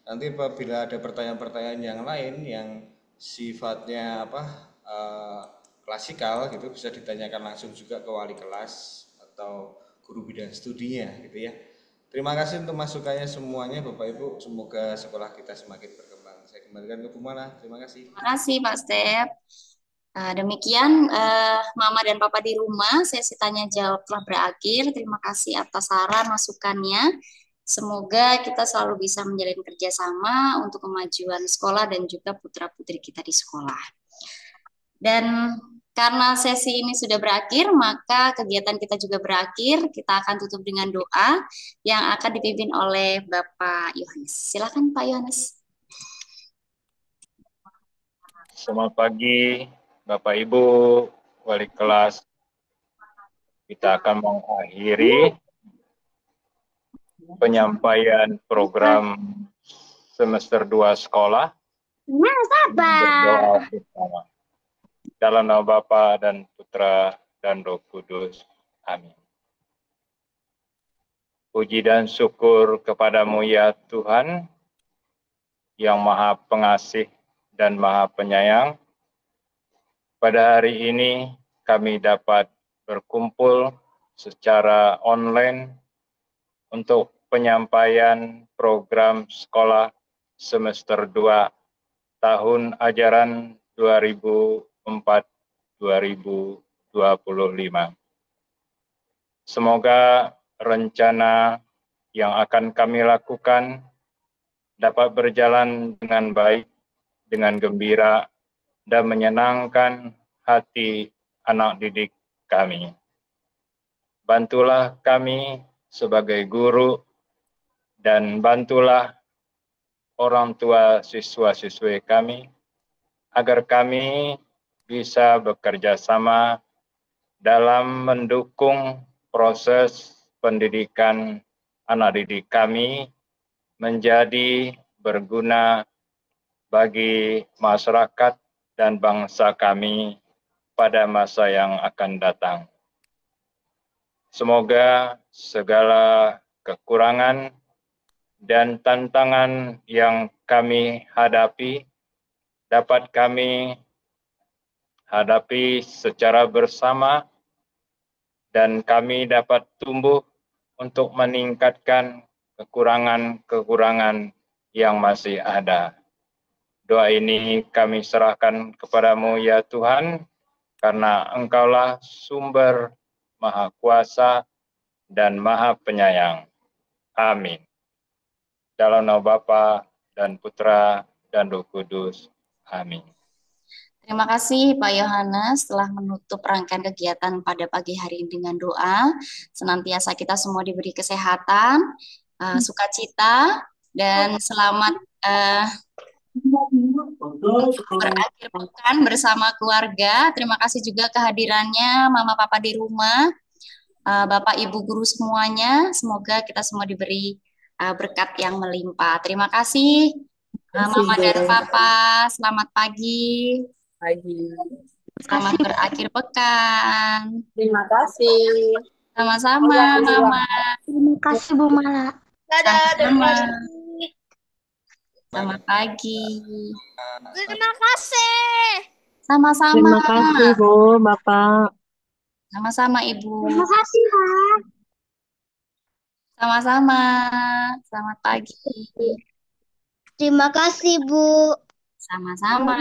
Nanti apabila ada pertanyaan-pertanyaan yang lain yang sifatnya klasikal gitu, bisa ditanyakan langsung juga ke wali kelas atau guru bidang studinya gitu ya. Terima kasih untuk masukannya semuanya Bapak Ibu. Semoga sekolah kita semakin berkembang. Saya kembalikan ke Bu Mala. Terima kasih. Terima kasih Pak Step. Demikian Mama dan Papa di rumah, sesi tanya jawab telah berakhir. Terima kasih atas saran masukannya. Semoga kita selalu bisa menjalin kerjasama untuk kemajuan sekolah dan juga putra-putri kita di sekolah. Dan karena sesi ini sudah berakhir, maka kegiatan kita juga berakhir. Kita akan tutup dengan doa yang akan dipimpin oleh Bapak Yohanes. Silakan Pak Yohanes. Selamat pagi Bapak Ibu wali kelas. Kita akan mengakhiri penyampaian program semester 2 sekolah. Berdoa bersama. Dalam nama Bapa dan Putra dan Roh Kudus. Amin. Puji dan syukur kepadamu ya Tuhan, yang Maha Pengasih dan Maha Penyayang. Pada hari ini kami dapat berkumpul secara online untuk penyampaian program sekolah semester 2 tahun ajaran 2004-2025. Semoga rencana yang akan kami lakukan dapat berjalan dengan baik, dengan gembira, dan menyenangkan hati anak didik kami. Bantulah kami sebagai guru, dan bantulah orang tua siswa-siswi kami, agar kami bisa bekerja sama dalam mendukung proses pendidikan anak didik kami menjadi berguna bagi masyarakat dan bangsa kami pada masa yang akan datang. Semoga segala kekurangan dan tantangan yang kami hadapi dapat kami hadapi secara bersama, dan kami dapat tumbuh untuk meningkatkan kekurangan-kekurangan yang masih ada. Doa ini kami serahkan kepadamu ya Tuhan, karena Engkaulah sumber Maha Kuasa dan Maha Penyayang. Amin. Dalam nama Bapa dan Putra dan Roh Kudus. Amin. Terima kasih Pak Yohanes telah menutup rangkaian kegiatan pada pagi hari ini dengan doa. Senantiasa kita semua diberi kesehatan, sukacita, dan selamat berakhir pekan bersama keluarga. Terima kasih juga kehadirannya Mama Papa di rumah, Bapak Ibu guru semuanya. Semoga kita semua diberi berkat yang melimpah. Terima kasih Mama dan Papa. Selamat pagi. Selamat berakhir pekan. Terima kasih. Sama-sama Mama. Terima kasih Bu Mala. Dadah. Selamat pagi. Terima kasih. Sama-sama. Terima kasih Bu, Bapak. Sama-sama Ibu. Terima kasih Pak. Sama-sama. Selamat pagi. Terima kasih Bu. Sama-sama.